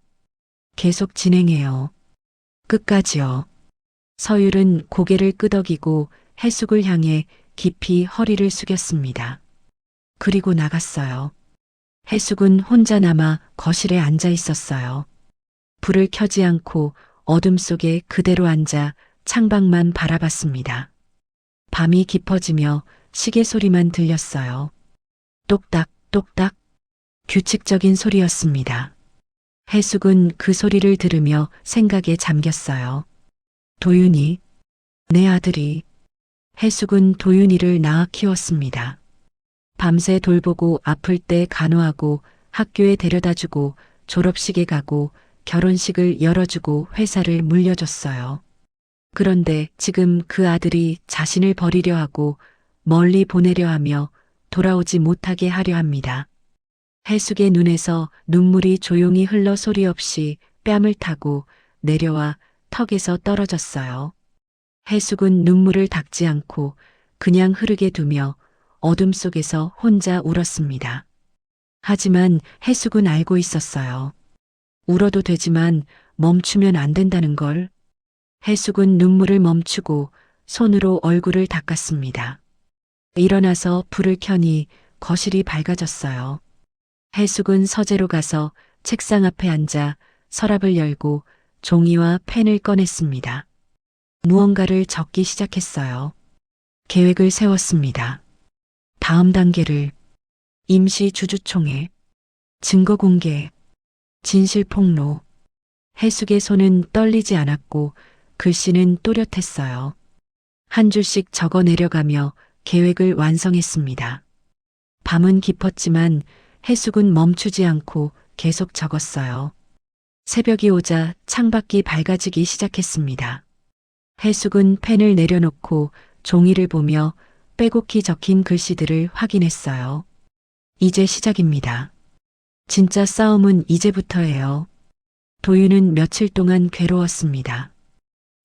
계속 진행해요. 끝까지요. 서율은 고개를 끄덕이고 해숙을 향해 깊이 허리를 숙였습니다. 그리고 나갔어요. 해숙은 혼자 남아 거실에 앉아 있었어요. 불을 켜지 않고 어둠 속에 그대로 앉아 창밖만 바라봤습니다. 밤이 깊어지며 시계 소리만 들렸어요. 똑딱, 똑딱. 규칙적인 소리였습니다. 해숙은 그 소리를 들으며 생각에 잠겼어요. 도윤이, 내 아들이. 해숙은 도윤이를 낳아 키웠습니다. 밤새 돌보고 아플 때 간호하고 학교에 데려다주고 졸업식에 가고 결혼식을 열어주고 회사를 물려줬어요. 그런데 지금 그 아들이 자신을 버리려 하고 멀리 보내려 하며 돌아오지 못하게 하려 합니다. 해숙의 눈에서 눈물이 조용히 흘러 소리 없이 뺨을 타고 내려와 턱에서 떨어졌어요. 해숙은 눈물을 닦지 않고 그냥 흐르게 두며 어둠 속에서 혼자 울었습니다. 하지만 해숙은 알고 있었어요. 울어도 되지만 멈추면 안 된다는 걸. 해숙은 눈물을 멈추고 손으로 얼굴을 닦았습니다. 일어나서 불을 켜니 거실이 밝아졌어요. 해숙은 서재로 가서 책상 앞에 앉아 서랍을 열고 종이와 펜을 꺼냈습니다. 무언가를 적기 시작했어요. 계획을 세웠습니다. 다음 단계를 임시 주주총회, 증거 공개, 진실 폭로. 해숙의 손은 떨리지 않았고 글씨는 또렷했어요. 한 줄씩 적어 내려가며 계획을 완성했습니다. 밤은 깊었지만 해숙은 멈추지 않고 계속 적었어요. 새벽이 오자 창밖이 밝아지기 시작했습니다. 해숙은 펜을 내려놓고 종이를 보며 빼곡히 적힌 글씨들을 확인했어요. 이제 시작입니다. 진짜 싸움은 이제부터예요. 도윤은 며칠 동안 괴로웠습니다.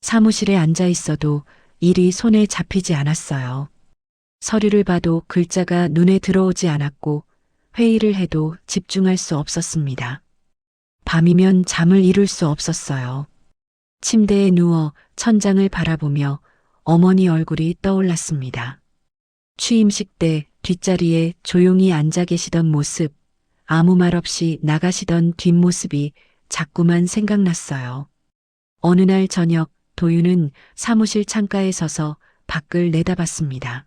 사무실에 앉아 있어도 일이 손에 잡히지 않았어요. 서류를 봐도 글자가 눈에 들어오지 않았고 회의를 해도 집중할 수 없었습니다. 밤이면 잠을 이룰 수 없었어요. 침대에 누워 천장을 바라보며 어머니 얼굴이 떠올랐습니다. 취임식 때 뒷자리에 조용히 앉아 계시던 모습, 아무 말 없이 나가시던 뒷모습이 자꾸만 생각났어요. 어느 날 저녁 도윤은 사무실 창가에 서서 밖을 내다봤습니다.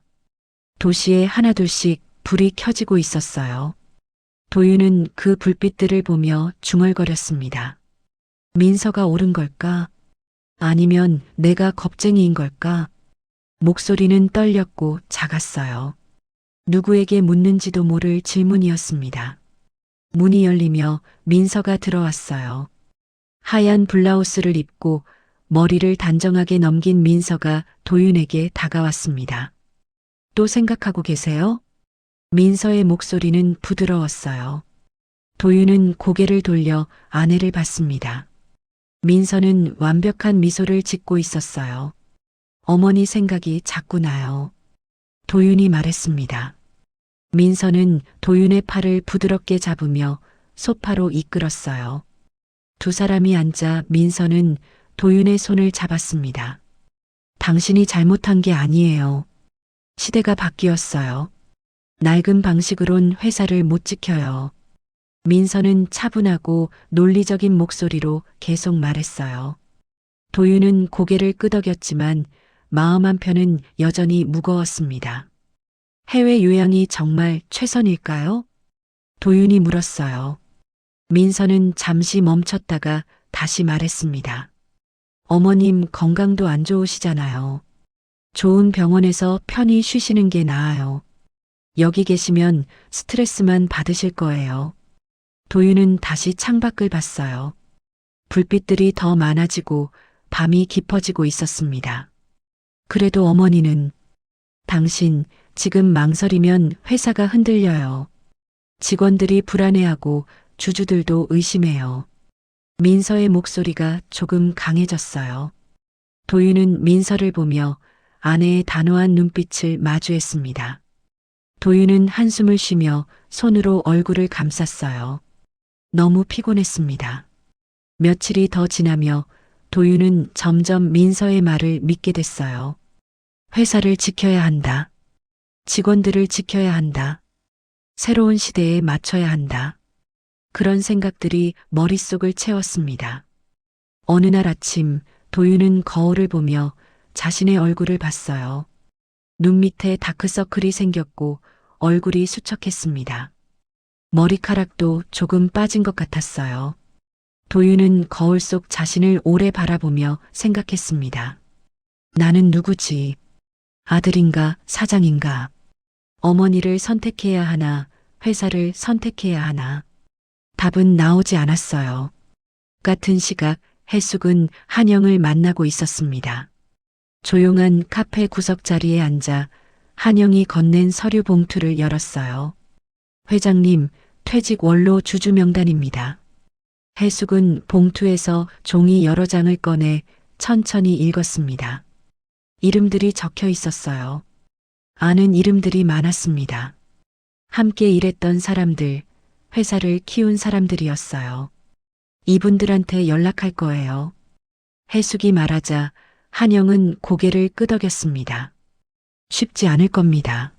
도시에 하나둘씩 불이 켜지고 있었어요. 도윤은 그 불빛들을 보며 중얼거렸습니다. 민서가 옳은 걸까? 아니면 내가 겁쟁이인 걸까? 목소리는 떨렸고 작았어요. 누구에게 묻는지도 모를 질문이었습니다. 문이 열리며 민서가 들어왔어요. 하얀 블라우스를 입고 머리를 단정하게 넘긴 민서가 도윤에게 다가왔습니다. 또 생각하고 계세요? 민서의 목소리는 부드러웠어요. 도윤은 고개를 돌려 아내를 봤습니다. 민서는 완벽한 미소를 짓고 있었어요. 어머니 생각이 자꾸 나요. 도윤이 말했습니다. 민서는 도윤의 팔을 부드럽게 잡으며 소파로 이끌었어요. 두 사람이 앉아 민서는 도윤의 손을 잡았습니다. 당신이 잘못한 게 아니에요. 시대가 바뀌었어요. 낡은 방식으론 회사를 못 지켜요. 민서는 차분하고 논리적인 목소리로 계속 말했어요. 도윤은 고개를 끄덕였지만 마음 한편은 여전히 무거웠습니다. 해외 요양이 정말 최선일까요? 도윤이 물었어요. 민서는 잠시 멈췄다가 다시 말했습니다. 어머님 건강도 안 좋으시잖아요. 좋은 병원에서 편히 쉬시는 게 나아요. 여기 계시면 스트레스만 받으실 거예요. 도윤은 다시 창밖을 봤어요. 불빛들이 더 많아지고 밤이 깊어지고 있었습니다. 그래도 어머니는 당신 지금 망설이면 회사가 흔들려요. 직원들이 불안해하고 주주들도 의심해요. 민서의 목소리가 조금 강해졌어요. 도윤은 민서를 보며 아내의 단호한 눈빛을 마주했습니다. 도윤은 한숨을 쉬며 손으로 얼굴을 감쌌어요. 너무 피곤했습니다. 며칠이 더 지나며 도윤은 점점 민서의 말을 믿게 됐어요. 회사를 지켜야 한다. 직원들을 지켜야 한다. 새로운 시대에 맞춰야 한다. 그런 생각들이 머릿속을 채웠습니다. 어느 날 아침 도윤은 거울을 보며 자신의 얼굴을 봤어요. 눈 밑에 다크서클이 생겼고 얼굴이 수척했습니다. 머리카락도 조금 빠진 것 같았어요. 도윤은 거울 속 자신을 오래 바라보며 생각했습니다. 나는 누구지? 아들인가 사장인가? 어머니를 선택해야 하나, 회사를 선택해야 하나? 답은 나오지 않았어요. 같은 시각 해숙은 한영을 만나고 있었습니다. 조용한 카페 구석 자리에 앉아 한영이 건넨 서류 봉투를 열었어요. 회장님, 퇴직 원로 주주 명단입니다. 해숙은 봉투에서 종이 여러 장을 꺼내 천천히 읽었습니다. 이름들이 적혀 있었어요. 아는 이름들이 많았습니다. 함께 일했던 사람들, 회사를 키운 사람들이었어요. 이분들한테 연락할 거예요. 해숙이 말하자 한영은 고개를 끄덕였습니다. 쉽지 않을 겁니다.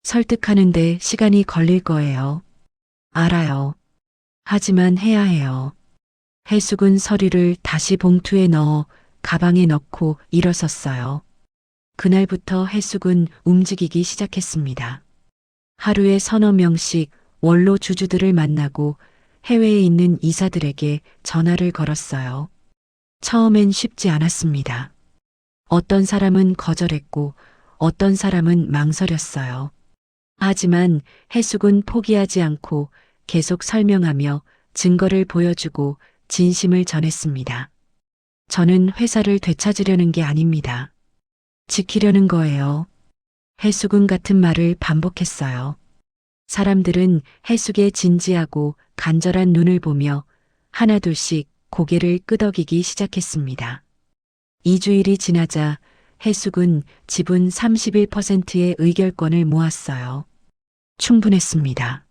설득하는데 시간이 걸릴 거예요. 알아요. 하지만 해야 해요. 해숙은 서류를 다시 봉투에 넣어 가방에 넣고 일어섰어요. 그날부터 해숙은 움직이기 시작했습니다. 하루에 서너 명씩 원로 주주들을 만나고 해외에 있는 이사들에게 전화를 걸었어요. 처음엔 쉽지 않았습니다. 어떤 사람은 거절했고 어떤 사람은 망설였어요. 하지만 해숙은 포기하지 않고 계속 설명하며 증거를 보여주고 진심을 전했습니다. 저는 회사를 되찾으려는 게 아닙니다. 지키려는 거예요. 해숙은 같은 말을 반복했어요. 사람들은 해숙의 진지하고 간절한 눈을 보며 하나둘씩 고개를 끄덕이기 시작했습니다. 2주일이 지나자 해숙은 지분 31%의 의결권을 모았어요. 충분했습니다.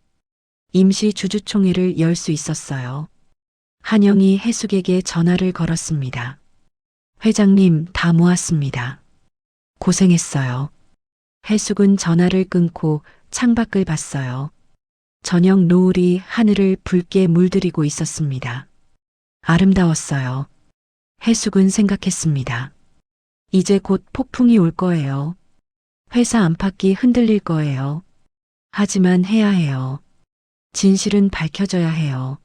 임시 주주총회를 열 수 있었어요. 한영이 해숙에게 전화를 걸었습니다. 회장님, 다 모았습니다. 고생했어요. 해숙은 전화를 끊고 창밖을 봤어요. 저녁 노을이 하늘을 붉게 물들이고 있었습니다. 아름다웠어요. 해숙은 생각했습니다. 이제 곧 폭풍이 올 거예요. 회사 안팎이 흔들릴 거예요. 하지만 해야 해요. 진실은 밝혀져야 해요.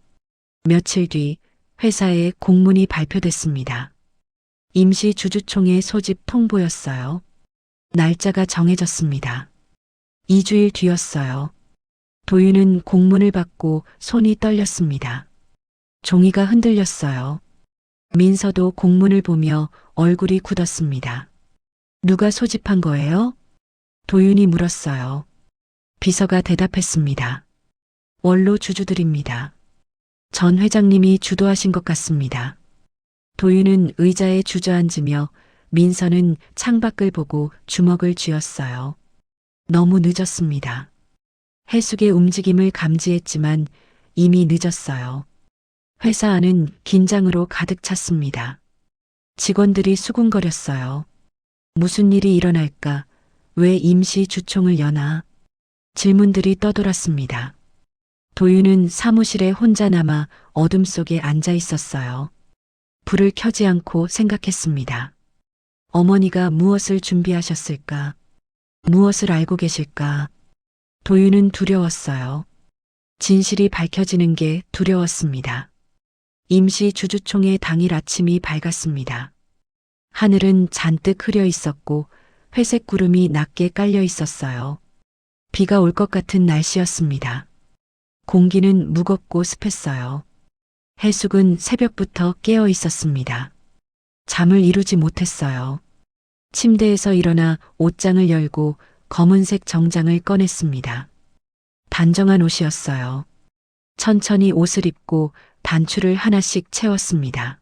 며칠 뒤 회사에 공문이 발표됐습니다. 임시 주주총회 소집 통보였어요. 날짜가 정해졌습니다. 2주일 뒤였어요. 도윤은 공문을 받고 손이 떨렸습니다. 종이가 흔들렸어요. 민서도 공문을 보며 얼굴이 굳었습니다. 누가 소집한 거예요? 도윤이 물었어요. 비서가 대답했습니다. 원로 주주들입니다. 전 회장님이 주도하신 것 같습니다. 도윤은 의자에 주저앉으며 민서는 창밖을 보고 주먹을 쥐었어요. 너무 늦었습니다. 해숙의 움직임을 감지했지만 이미 늦었어요. 회사 안은 긴장으로 가득 찼습니다. 직원들이 수군거렸어요. 무슨 일이 일어날까? 왜 임시 주총을 여나? 질문들이 떠돌았습니다. 도윤은 사무실에 혼자 남아 어둠 속에 앉아 있었어요. 불을 켜지 않고 생각했습니다. 어머니가 무엇을 준비하셨을까? 무엇을 알고 계실까? 도윤은 두려웠어요. 진실이 밝혀지는 게 두려웠습니다. 임시 주주총회 당일 아침이 밝았습니다. 하늘은 잔뜩 흐려 있었고 회색 구름이 낮게 깔려 있었어요. 비가 올 것 같은 날씨였습니다. 공기는 무겁고 습했어요. 해숙은 새벽부터 깨어 있었습니다. 잠을 이루지 못했어요. 침대에서 일어나 옷장을 열고 검은색 정장을 꺼냈습니다. 단정한 옷이었어요. 천천히 옷을 입고 단추를 하나씩 채웠습니다.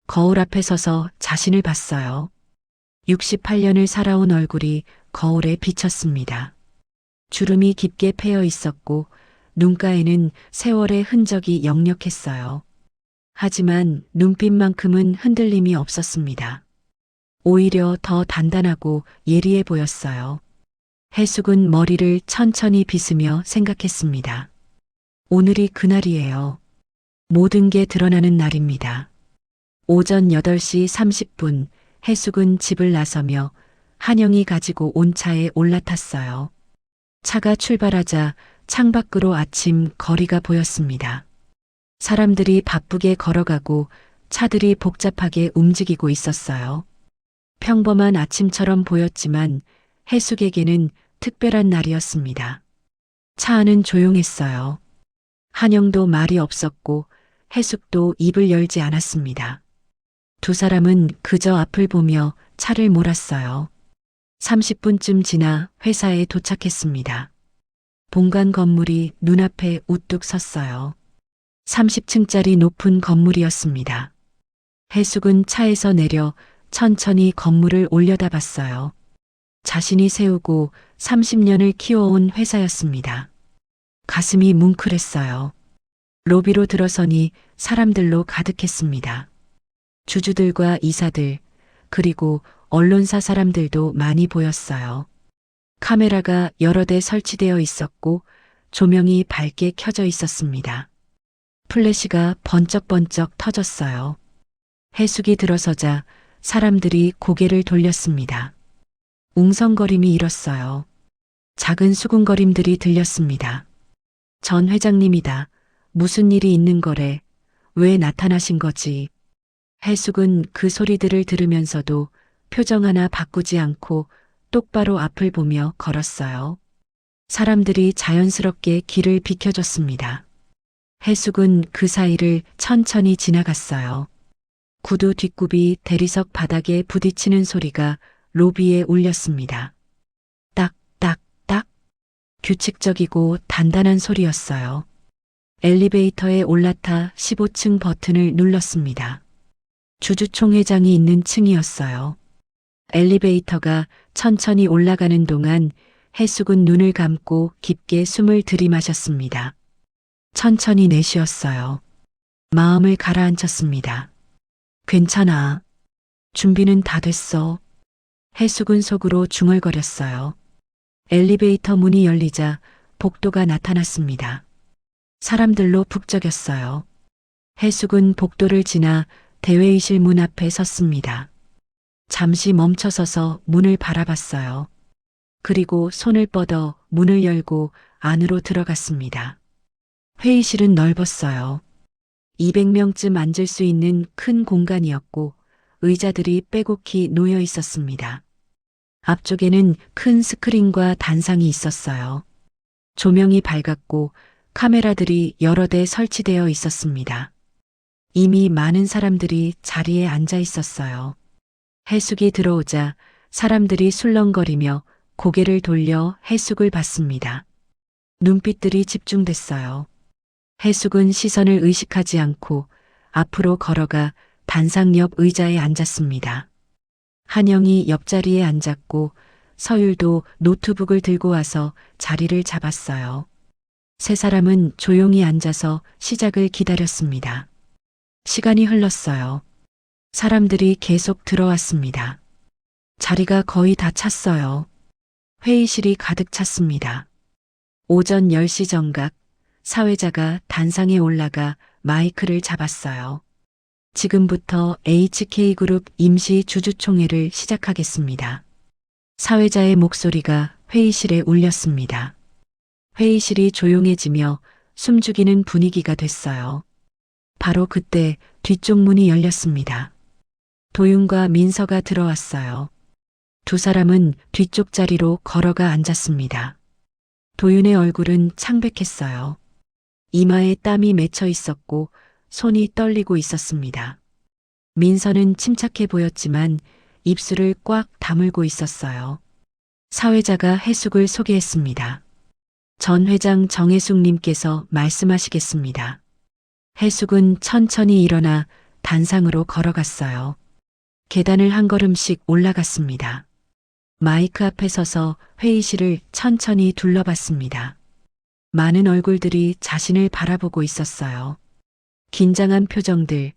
거울 앞에 서서 자신을 봤어요. 68년을 살아온 얼굴이 거울에 비쳤습니다. 주름이 깊게 패여 있었고 눈가에는 세월의 흔적이 역력했어요. 하지만 눈빛만큼은 흔들림이 없었습니다. 오히려 더 단단하고 예리해 보였어요. 해숙은 머리를 천천히 빗으며 생각했습니다. 오늘이 그날이에요. 모든 게 드러나는 날입니다. 오전 8시 30분 해숙은 집을 나서며 한영이 가지고 온 차에 올라탔어요. 차가 출발하자 창밖으로 아침 거리가 보였습니다. 사람들이 바쁘게 걸어가고 차들이 복잡하게 움직이고 있었어요. 평범한 아침처럼 보였지만 해숙에게는 특별한 날이었습니다. 차 안은 조용했어요. 한영도 말이 없었고 해숙도 입을 열지 않았습니다. 두 사람은 그저 앞을 보며 차를 몰았어요. 30분쯤 지나 회사에 도착했습니다. 본관 건물이 눈앞에 우뚝 섰어요. 30층짜리 높은 건물이었습니다. 해숙은 차에서 내려 천천히 건물을 올려다봤어요. 자신이 세우고 30년을 키워온 회사였습니다. 가슴이 뭉클했어요. 로비로 들어서니 사람들로 가득했습니다. 주주들과 이사들, 그리고 언론사 사람들도 많이 보였어요. 카메라가 여러 대 설치되어 있었고 조명이 밝게 켜져 있었습니다. 플래시가 번쩍번쩍 터졌어요. 해숙이 들어서자 사람들이 고개를 돌렸습니다. 웅성거림이 일었어요. 작은 수군거림들이 들렸습니다. 전 회장님이다. 무슨 일이 있는 거래? 왜 나타나신 거지? 해숙은 그 소리들을 들으면서도 표정 하나 바꾸지 않고 똑바로 앞을 보며 걸었어요. 사람들이 자연스럽게 길을 비켜줬습니다. 해숙은 그 사이를 천천히 지나갔어요. 구두 뒷굽이 대리석 바닥에 부딪히는 소리가 로비에 울렸습니다. 딱, 딱, 딱. 규칙적이고 단단한 소리였어요. 엘리베이터에 올라타 15층 버튼을 눌렀습니다. 주주총회장이 있는 층이었어요. 엘리베이터가 천천히 올라가는 동안 해숙은 눈을 감고 깊게 숨을 들이마셨습니다. 천천히 내쉬었어요. 마음을 가라앉혔습니다. 괜찮아. 준비는 다 됐어. 해숙은 속으로 중얼거렸어요. 엘리베이터 문이 열리자 복도가 나타났습니다. 사람들로 북적였어요. 해숙은 복도를 지나 대회의실 문 앞에 섰습니다. 잠시 멈춰서서 문을 바라봤어요. 그리고 손을 뻗어 문을 열고 안으로 들어갔습니다. 회의실은 넓었어요. 200명쯤 앉을 수 있는 큰 공간이었고 의자들이 빼곡히 놓여 있었습니다. 앞쪽에는 큰 스크린과 단상이 있었어요. 조명이 밝았고 카메라들이 여러 대 설치되어 있었습니다. 이미 많은 사람들이 자리에 앉아 있었어요. 해숙이 들어오자 사람들이 술렁거리며 고개를 돌려 해숙을 봤습니다. 눈빛들이 집중됐어요. 해숙은 시선을 의식하지 않고 앞으로 걸어가 단상 옆 의자에 앉았습니다. 한영이 옆자리에 앉았고 서율도 노트북을 들고 와서 자리를 잡았어요. 세 사람은 조용히 앉아서 시작을 기다렸습니다. 시간이 흘렀어요. 사람들이 계속 들어왔습니다. 자리가 거의 다 찼어요. 회의실이 가득 찼습니다. 오전 10시 정각, 사회자가 단상에 올라가 마이크를 잡았어요. 지금부터 HK그룹 임시 주주총회를 시작하겠습니다. 사회자의 목소리가 회의실에 울렸습니다. 회의실이 조용해지며 숨죽이는 분위기가 됐어요. 바로 그때 뒤쪽 문이 열렸습니다. 도윤과 민서가 들어왔어요. 두 사람은 뒤쪽 자리로 걸어가 앉았습니다. 도윤의 얼굴은 창백했어요. 이마에 땀이 맺혀 있었고 손이 떨리고 있었습니다. 민서는 침착해 보였지만 입술을 꽉 다물고 있었어요. 사회자가 해숙을 소개했습니다. 전 회장 정해숙님께서 말씀하시겠습니다. 해숙은 천천히 일어나 단상으로 걸어갔어요. 계단을 한 걸음씩 올라갔습니다. 마이크 앞에 서서 회의실을 천천히 둘러봤습니다. 많은 얼굴들이 자신을 바라보고 있었어요. 긴장한 표정들,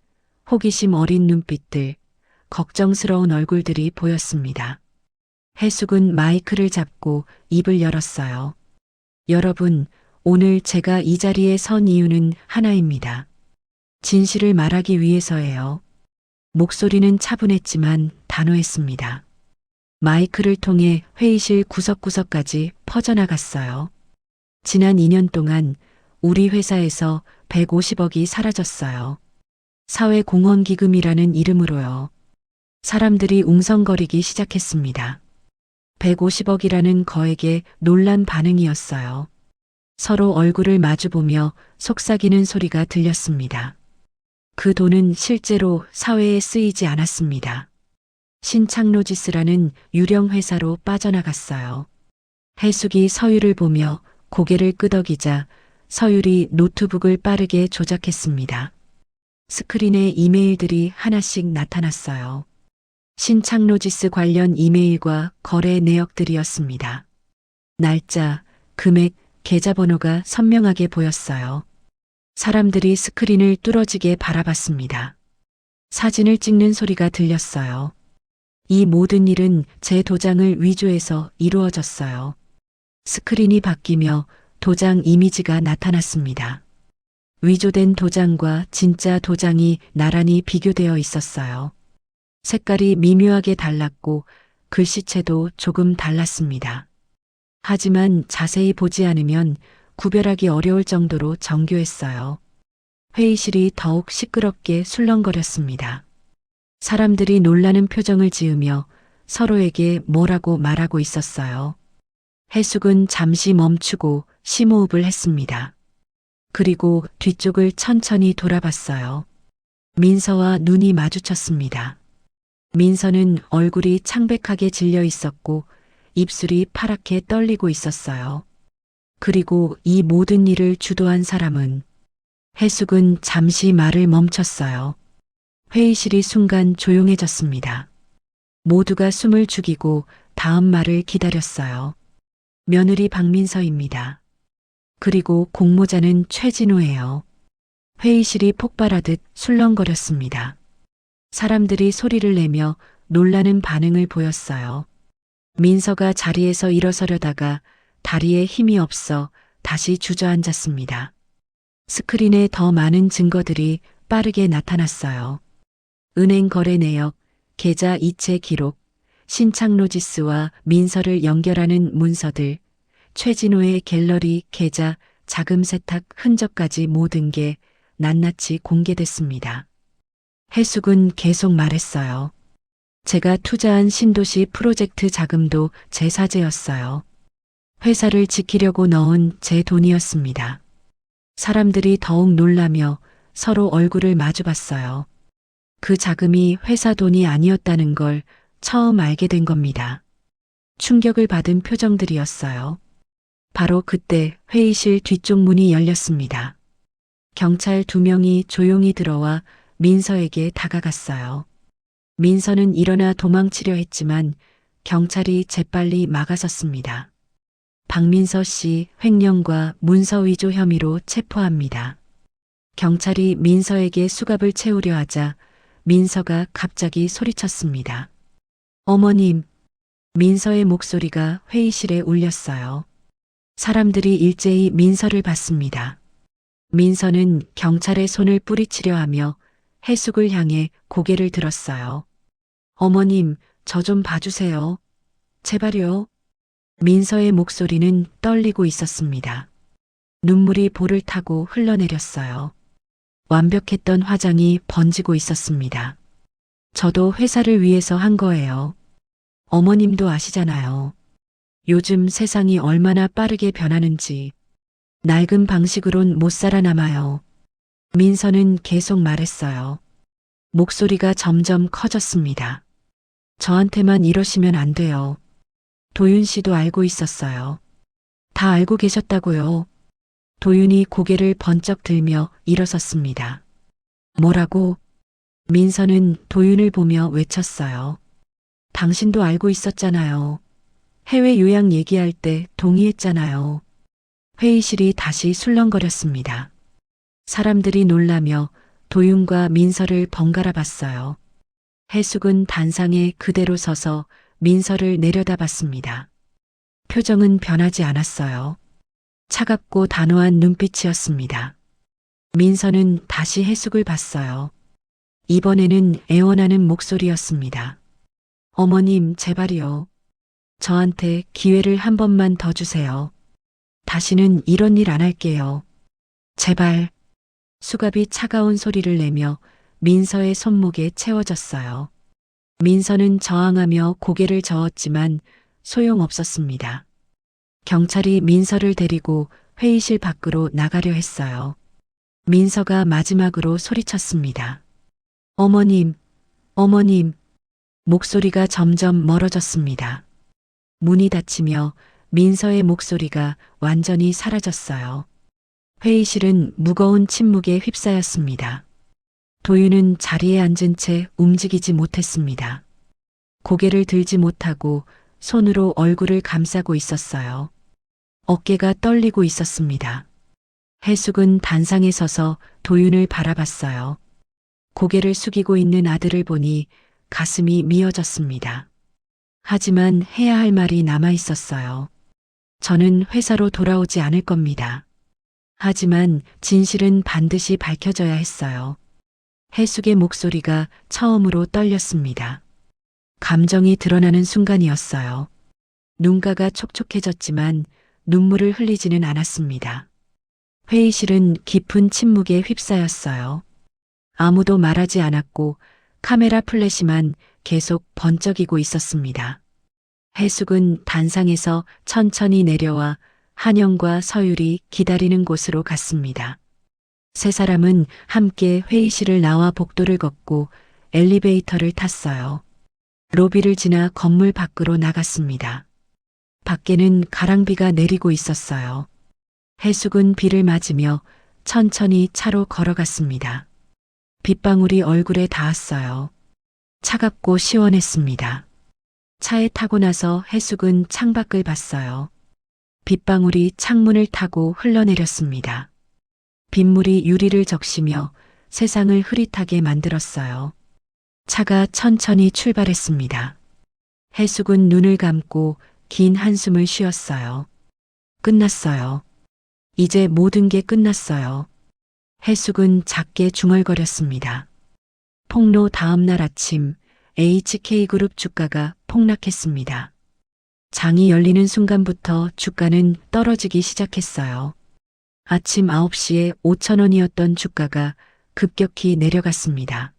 호기심 어린 눈빛들, 걱정스러운 얼굴들이 보였습니다. 해숙은 마이크를 잡고 입을 열었어요. 여러분, 오늘 제가 이 자리에 선 이유는 하나입니다. 진실을 말하기 위해서예요. 목소리는 차분했지만 단호했습니다. 마이크를 통해 회의실 구석구석까지 퍼져나갔어요. 지난 2년 동안 우리 회사에서 150억이 사라졌어요. 사회공헌기금이라는 이름으로요. 사람들이 웅성거리기 시작했습니다. 150억이라는 거액의 놀란 반응이었어요. 서로 얼굴을 마주보며 속삭이는 소리가 들렸습니다. 그 돈은 실제로 사회에 쓰이지 않았습니다. 신창로지스라는 유령 회사로 빠져나갔어요. 해숙이 서율을 보며 고개를 끄덕이자 서율이 노트북을 빠르게 조작했습니다. 스크린에 이메일들이 하나씩 나타났어요. 신창로지스 관련 이메일과 거래 내역들이었습니다. 날짜, 금액, 계좌번호가 선명하게 보였어요. 사람들이 스크린을 뚫어지게 바라봤습니다. 사진을 찍는 소리가 들렸어요. 이 모든 일은 제 도장을 위조해서 이루어졌어요. 스크린이 바뀌며 도장 이미지가 나타났습니다. 위조된 도장과 진짜 도장이 나란히 비교되어 있었어요. 색깔이 미묘하게 달랐고 글씨체도 조금 달랐습니다. 하지만 자세히 보지 않으면 구별하기 어려울 정도로 정교했어요. 회의실이 더욱 시끄럽게 술렁거렸습니다. 사람들이 놀라는 표정을 지으며 서로에게 뭐라고 말하고 있었어요. 해숙은 잠시 멈추고 심호흡을 했습니다. 그리고 뒤쪽을 천천히 돌아봤어요. 민서와 눈이 마주쳤습니다. 민서는 얼굴이 창백하게 질려 있었고 입술이 파랗게 떨리고 있었어요. 그리고 이 모든 일을 주도한 사람은 해숙은 잠시 말을 멈췄어요. 회의실이 순간 조용해졌습니다. 모두가 숨을 죽이고 다음 말을 기다렸어요. 며느리 박민서입니다. 그리고 공모자는 최진호예요. 회의실이 폭발하듯 술렁거렸습니다. 사람들이 소리를 내며 놀라는 반응을 보였어요. 민서가 자리에서 일어서려다가 다리에 힘이 없어 다시 주저앉았습니다. 스크린에 더 많은 증거들이 빠르게 나타났어요. 은행 거래 내역, 계좌 이체 기록, 신창로지스와 민서를 연결하는 문서들, 최진호의 갤러리 계좌 자금 세탁 흔적까지 모든 게 낱낱이 공개됐습니다. 해숙은 계속 말했어요. 제가 투자한 신도시 프로젝트 자금도 제 사재였어요. 회사를 지키려고 넣은 제 돈이었습니다. 사람들이 더욱 놀라며 서로 얼굴을 마주봤어요. 그 자금이 회사 돈이 아니었다는 걸 처음 알게 된 겁니다. 충격을 받은 표정들이었어요. 바로 그때 회의실 뒤쪽 문이 열렸습니다. 경찰 2명이 조용히 들어와 민서에게 다가갔어요. 민서는 일어나 도망치려 했지만 경찰이 재빨리 막아섰습니다. 박민서 씨 횡령과 문서 위조 혐의로 체포합니다. 경찰이 민서에게 수갑을 채우려 하자 민서가 갑자기 소리쳤습니다. 어머님, 민서의 목소리가 회의실에 울렸어요. 사람들이 일제히 민서를 봤습니다. 민서는 경찰의 손을 뿌리치려 하며 해숙을 향해 고개를 들었어요. 어머님, 저 좀 봐주세요. 제발요. 민서의 목소리는 떨리고 있었습니다. 눈물이 볼을 타고 흘러내렸어요. 완벽했던 화장이 번지고 있었습니다. 저도 회사를 위해서 한 거예요. 어머님도 아시잖아요. 요즘 세상이 얼마나 빠르게 변하는지 낡은 방식으론 못 살아남아요. 민서는 계속 말했어요. 목소리가 점점 커졌습니다. 저한테만 이러시면 안 돼요. 도윤 씨도 알고 있었어요. 다 알고 계셨다고요. 도윤이 고개를 번쩍 들며 일어섰습니다. 뭐라고? 민서는 도윤을 보며 외쳤어요. 당신도 알고 있었잖아요. 해외 요양 얘기할 때 동의했잖아요. 회의실이 다시 술렁거렸습니다. 사람들이 놀라며 도윤과 민서를 번갈아 봤어요. 해숙은 단상에 그대로 서서 민서를 내려다봤습니다. 표정은 변하지 않았어요. 차갑고 단호한 눈빛이었습니다. 민서는 다시 해숙을 봤어요. 이번에는 애원하는 목소리였습니다. 어머님, 제발이요. 저한테 기회를 한 번만 더 주세요. 다시는 이런 일 안 할게요. 제발. 수갑이 차가운 소리를 내며 민서의 손목에 채워졌어요. 민서는 저항하며 고개를 저었지만 소용없었습니다. 경찰이 민서를 데리고 회의실 밖으로 나가려 했어요. 민서가 마지막으로 소리쳤습니다. 어머님, 어머님. 목소리가 점점 멀어졌습니다. 문이 닫히며 민서의 목소리가 완전히 사라졌어요. 회의실은 무거운 침묵에 휩싸였습니다. 도윤은 자리에 앉은 채 움직이지 못했습니다. 고개를 들지 못하고 손으로 얼굴을 감싸고 있었어요. 어깨가 떨리고 있었습니다. 해숙은 단상에 서서 도윤을 바라봤어요. 고개를 숙이고 있는 아들을 보니 가슴이 미어졌습니다. 하지만 해야 할 말이 남아 있었어요. 저는 회사로 돌아오지 않을 겁니다. 하지만 진실은 반드시 밝혀져야 했어요. 해숙의 목소리가 처음으로 떨렸습니다. 감정이 드러나는 순간이었어요. 눈가가 촉촉해졌지만 눈물을 흘리지는 않았습니다. 회의실은 깊은 침묵에 휩싸였어요. 아무도 말하지 않았고 카메라 플래시만 계속 번쩍이고 있었습니다. 해숙은 단상에서 천천히 내려와 한영과 서율이 기다리는 곳으로 갔습니다. 세 사람은 함께 회의실을 나와 복도를 걷고 엘리베이터를 탔어요. 로비를 지나 건물 밖으로 나갔습니다. 밖에는 가랑비가 내리고 있었어요. 해숙은 비를 맞으며 천천히 차로 걸어갔습니다. 빗방울이 얼굴에 닿았어요. 차갑고 시원했습니다. 차에 타고 나서 해숙은 창밖을 봤어요. 빗방울이 창문을 타고 흘러내렸습니다. 빗물이 유리를 적시며 세상을 흐릿하게 만들었어요. 차가 천천히 출발했습니다. 해숙은 눈을 감고 긴 한숨을 쉬었어요. 끝났어요. 이제 모든 게 끝났어요. 해숙은 작게 중얼거렸습니다. 폭로 다음 날 아침 HK그룹 주가가 폭락했습니다. 장이 열리는 순간부터 주가는 떨어지기 시작했어요. 아침 9시에 5,000원이었던 주가가 급격히 내려갔습니다.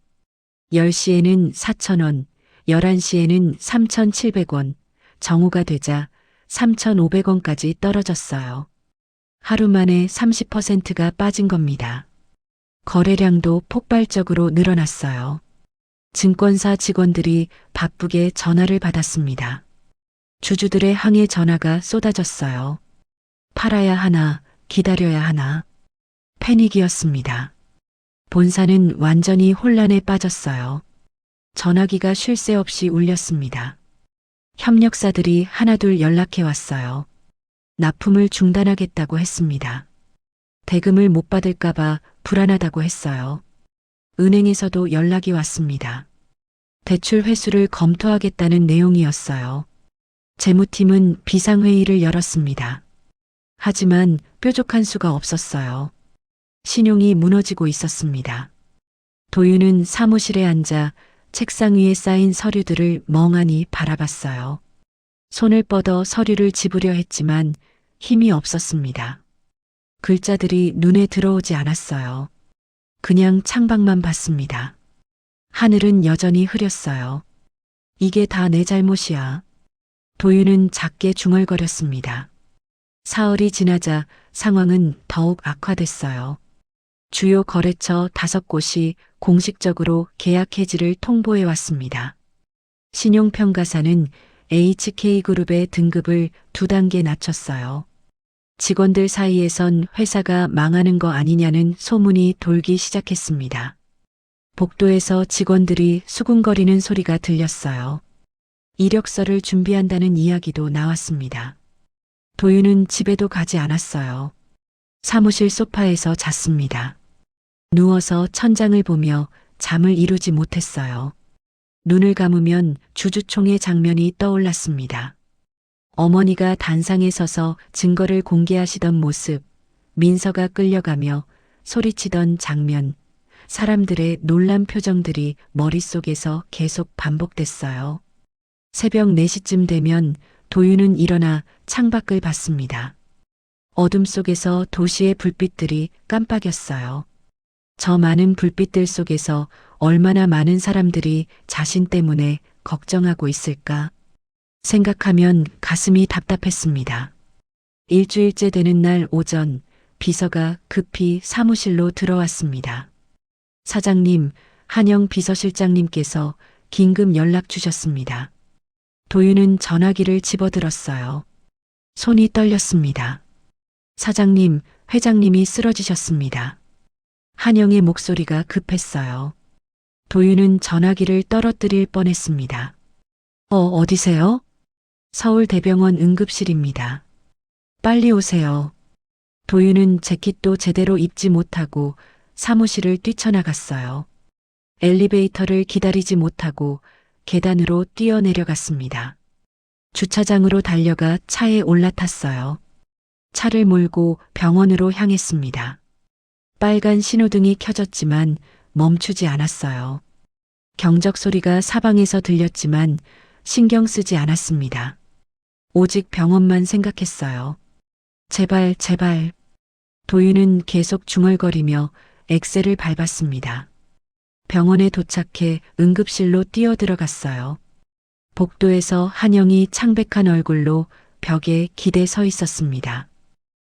10시에는 4,000원, 11시에는 3,700원, 정오가 되자 3,500원까지 떨어졌어요. 하루 만에 30%가 빠진 겁니다. 거래량도 폭발적으로 늘어났어요. 증권사 직원들이 바쁘게 전화를 받았습니다. 주주들의 항해 전화가 쏟아졌어요. 팔아야 하나, 기다려야 하나. 패닉이었습니다. 본사는 완전히 혼란에 빠졌어요. 전화기가 쉴 새 없이 울렸습니다. 협력사들이 하나둘 연락해 왔어요. 납품을 중단하겠다고 했습니다. 대금을 못 받을까봐 불안하다고 했어요. 은행에서도 연락이 왔습니다. 대출 회수를 검토하겠다는 내용이었어요. 재무팀은 비상회의를 열었습니다. 하지만 뾰족한 수가 없었어요. 신용이 무너지고 있었습니다. 도윤은 사무실에 앉아 책상 위에 쌓인 서류들을 멍하니 바라봤어요. 손을 뻗어 서류를 집으려 했지만 힘이 없었습니다. 글자들이 눈에 들어오지 않았어요. 그냥 창밖만 봤습니다. 하늘은 여전히 흐렸어요. 이게 다 내 잘못이야. 도윤은 작게 중얼거렸습니다. 사흘이 지나자 상황은 더욱 악화됐어요. 주요 거래처 5곳이 공식적으로 계약 해지를 통보해 왔습니다. 신용평가사는 HK그룹의 등급을 2단계 낮췄어요. 직원들 사이에선 회사가 망하는 거 아니냐는 소문이 돌기 시작했습니다. 복도에서 직원들이 수군거리는 소리가 들렸어요. 이력서를 준비한다는 이야기도 나왔습니다. 도윤은 집에도 가지 않았어요. 사무실 소파에서 잤습니다. 누워서 천장을 보며 잠을 이루지 못했어요. 눈을 감으면 주주총회 장면이 떠올랐습니다. 어머니가 단상에 서서 증거를 공개하시던 모습, 민서가 끌려가며 소리치던 장면, 사람들의 놀란 표정들이 머릿속에서 계속 반복됐어요. 새벽 4시쯤 되면 도윤은 일어나 창밖을 봤습니다. 어둠 속에서 도시의 불빛들이 깜빡였어요. 저 많은 불빛들 속에서 얼마나 많은 사람들이 자신 때문에 걱정하고 있을까 생각하면 가슴이 답답했습니다. 일주일째 되는 날 오전, 비서가 급히 사무실로 들어왔습니다. 사장님, 한영 비서실장님께서 긴급 연락 주셨습니다. 도윤은 전화기를 집어들었어요. 손이 떨렸습니다. 사장님, 회장님이 쓰러지셨습니다. 한영의 목소리가 급했어요. 도윤은 전화기를 떨어뜨릴 뻔했습니다. 어디세요? 서울대병원 응급실입니다. 빨리 오세요. 도윤은 재킷도 제대로 입지 못하고 사무실을 뛰쳐나갔어요. 엘리베이터를 기다리지 못하고 계단으로 뛰어내려갔습니다. 주차장으로 달려가 차에 올라탔어요. 차를 몰고 병원으로 향했습니다. 빨간 신호등이 켜졌지만 멈추지 않았어요. 경적 소리가 사방에서 들렸지만 신경 쓰지 않았습니다. 오직 병원만 생각했어요. 제발, 제발. 도윤은 계속 중얼거리며 엑셀을 밟았습니다. 병원에 도착해 응급실로 뛰어들어갔어요. 복도에서 한영이 창백한 얼굴로 벽에 기대 서 있었습니다.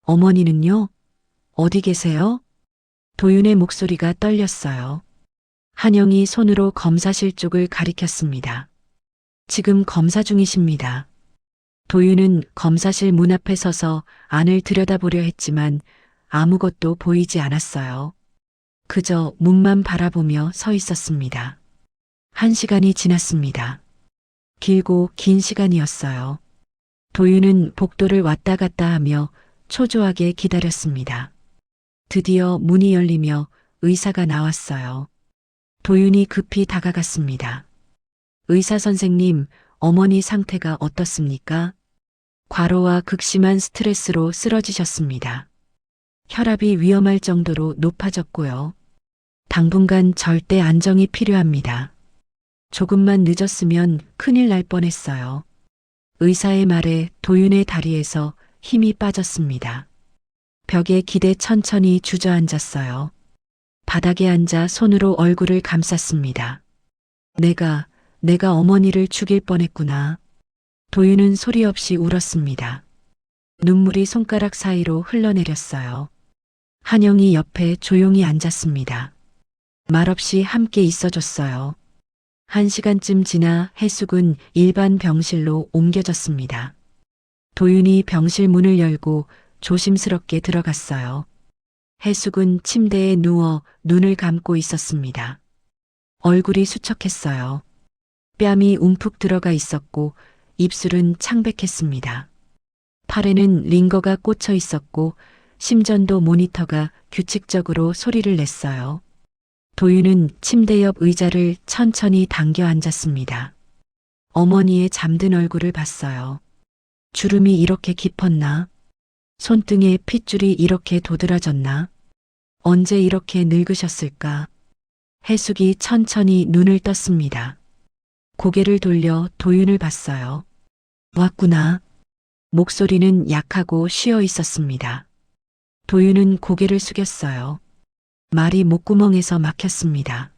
어머니는요? 어디 계세요? 도윤의 목소리가 떨렸어요. 한영이 손으로 검사실 쪽을 가리켰습니다. 지금 검사 중이십니다. 도윤은 검사실 문 앞에 서서 안을 들여다보려 했지만 아무것도 보이지 않았어요. 그저 문만 바라보며 서 있었습니다. 1시간이 지났습니다. 길고 긴 시간이었어요. 도윤은 복도를 왔다 갔다 하며 초조하게 기다렸습니다. 드디어 문이 열리며 의사가 나왔어요. 도윤이 급히 다가갔습니다. 의사 선생님, 어머니 상태가 어떻습니까? 과로와 극심한 스트레스로 쓰러지셨습니다. 혈압이 위험할 정도로 높아졌고요. 당분간 절대 안정이 필요합니다. 조금만 늦었으면 큰일 날 뻔했어요. 의사의 말에 도윤의 다리에서 힘이 빠졌습니다. 벽에 기대 천천히 주저앉았어요. 바닥에 앉아 손으로 얼굴을 감쌌습니다. 내가 어머니를 죽일 뻔했구나. 도윤은 소리 없이 울었습니다. 눈물이 손가락 사이로 흘러내렸어요. 한영이 옆에 조용히 앉았습니다. 말없이 함께 있어줬어요. 1시간쯤 지나 해숙은 일반 병실로 옮겨졌습니다. 도윤이 병실 문을 열고 조심스럽게 들어갔어요. 해숙은 침대에 누워 눈을 감고 있었습니다. 얼굴이 수척했어요. 뺨이 움푹 들어가 있었고 입술은 창백했습니다. 팔에는 링거가 꽂혀 있었고 심전도 모니터가 규칙적으로 소리를 냈어요. 도윤은 침대 옆 의자를 천천히 당겨 앉았습니다. 어머니의 잠든 얼굴을 봤어요. 주름이 이렇게 깊었나? 손등에 핏줄이 이렇게 도드라졌나? 언제 이렇게 늙으셨을까? 해숙이 천천히 눈을 떴습니다. 고개를 돌려 도윤을 봤어요. 왔구나. 목소리는 약하고 쉬어 있었습니다. 도윤은 고개를 숙였어요. 말이 목구멍에서 막혔습니다.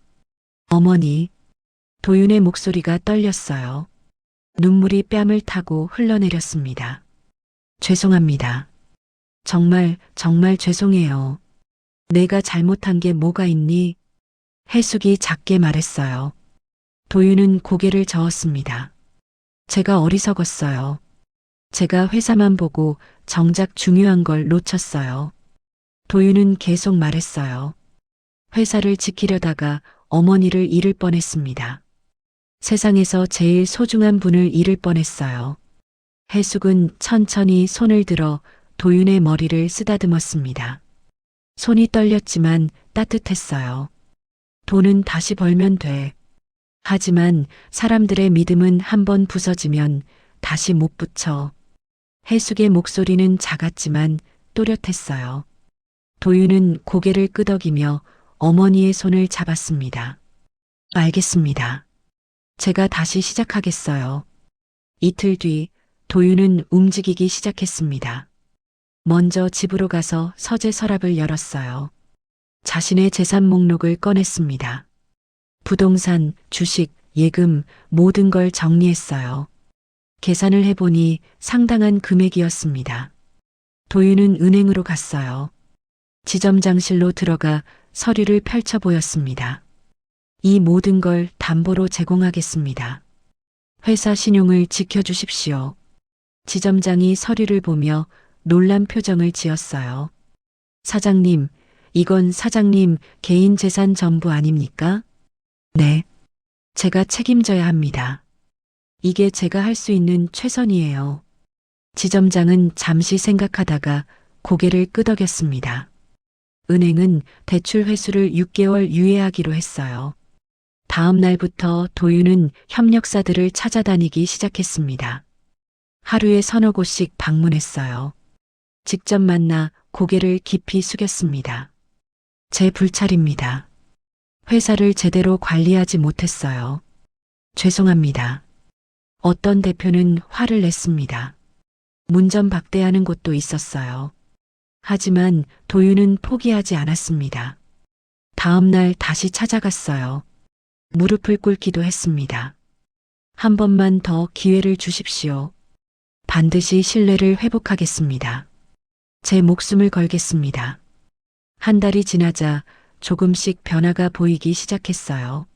어머니. 도윤의 목소리가 떨렸어요. 눈물이 뺨을 타고 흘러내렸습니다. 죄송합니다. 정말 죄송해요. 내가 잘못한 게 뭐가 있니? 해숙이 작게 말했어요. 도윤은 고개를 저었습니다. 제가 어리석었어요. 제가 회사만 보고 정작 중요한 걸 놓쳤어요. 도윤은 계속 말했어요. 회사를 지키려다가 어머니를 잃을 뻔했습니다. 세상에서 제일 소중한 분을 잃을 뻔했어요. 해숙은 천천히 손을 들어 도윤의 머리를 쓰다듬었습니다. 손이 떨렸지만 따뜻했어요. 돈은 다시 벌면 돼. 하지만 사람들의 믿음은 한번 부서지면 다시 못 붙여. 해숙의 목소리는 작았지만 또렷했어요. 도윤은 고개를 끄덕이며 어머니의 손을 잡았습니다. 알겠습니다. 제가 다시 시작하겠어요. 이틀 뒤 도윤은 움직이기 시작했습니다. 먼저 집으로 가서 서재 서랍을 열었어요. 자신의 재산 목록을 꺼냈습니다. 부동산, 주식, 예금 모든 걸 정리했어요. 계산을 해보니 상당한 금액이었습니다. 도윤은 은행으로 갔어요. 지점장실로 들어가 서류를 펼쳐 보였습니다. 이 모든 걸 담보로 제공하겠습니다. 회사 신용을 지켜주십시오. 지점장이 서류를 보며 놀란 표정을 지었어요. 사장님, 이건 사장님 개인 재산 전부 아닙니까? 네. 제가 책임져야 합니다. 이게 제가 할 수 있는 최선이에요. 지점장은 잠시 생각하다가 고개를 끄덕였습니다. 은행은 대출 회수를 6개월 유예하기로 했어요. 다음 날부터 도윤은 협력사들을 찾아다니기 시작했습니다. 하루에 서너 곳씩 방문했어요. 직접 만나 고개를 깊이 숙였습니다. 제 불찰입니다. 회사를 제대로 관리하지 못했어요. 죄송합니다. 어떤 대표는 화를 냈습니다. 문전박대하는 곳도 있었어요. 하지만 도윤은 포기하지 않았습니다. 다음 날 다시 찾아갔어요. 무릎을 꿇기도 했습니다. 한 번만 더 기회를 주십시오. 반드시 신뢰를 회복하겠습니다. 제 목숨을 걸겠습니다. 한 달이 지나자 조금씩 변화가 보이기 시작했어요.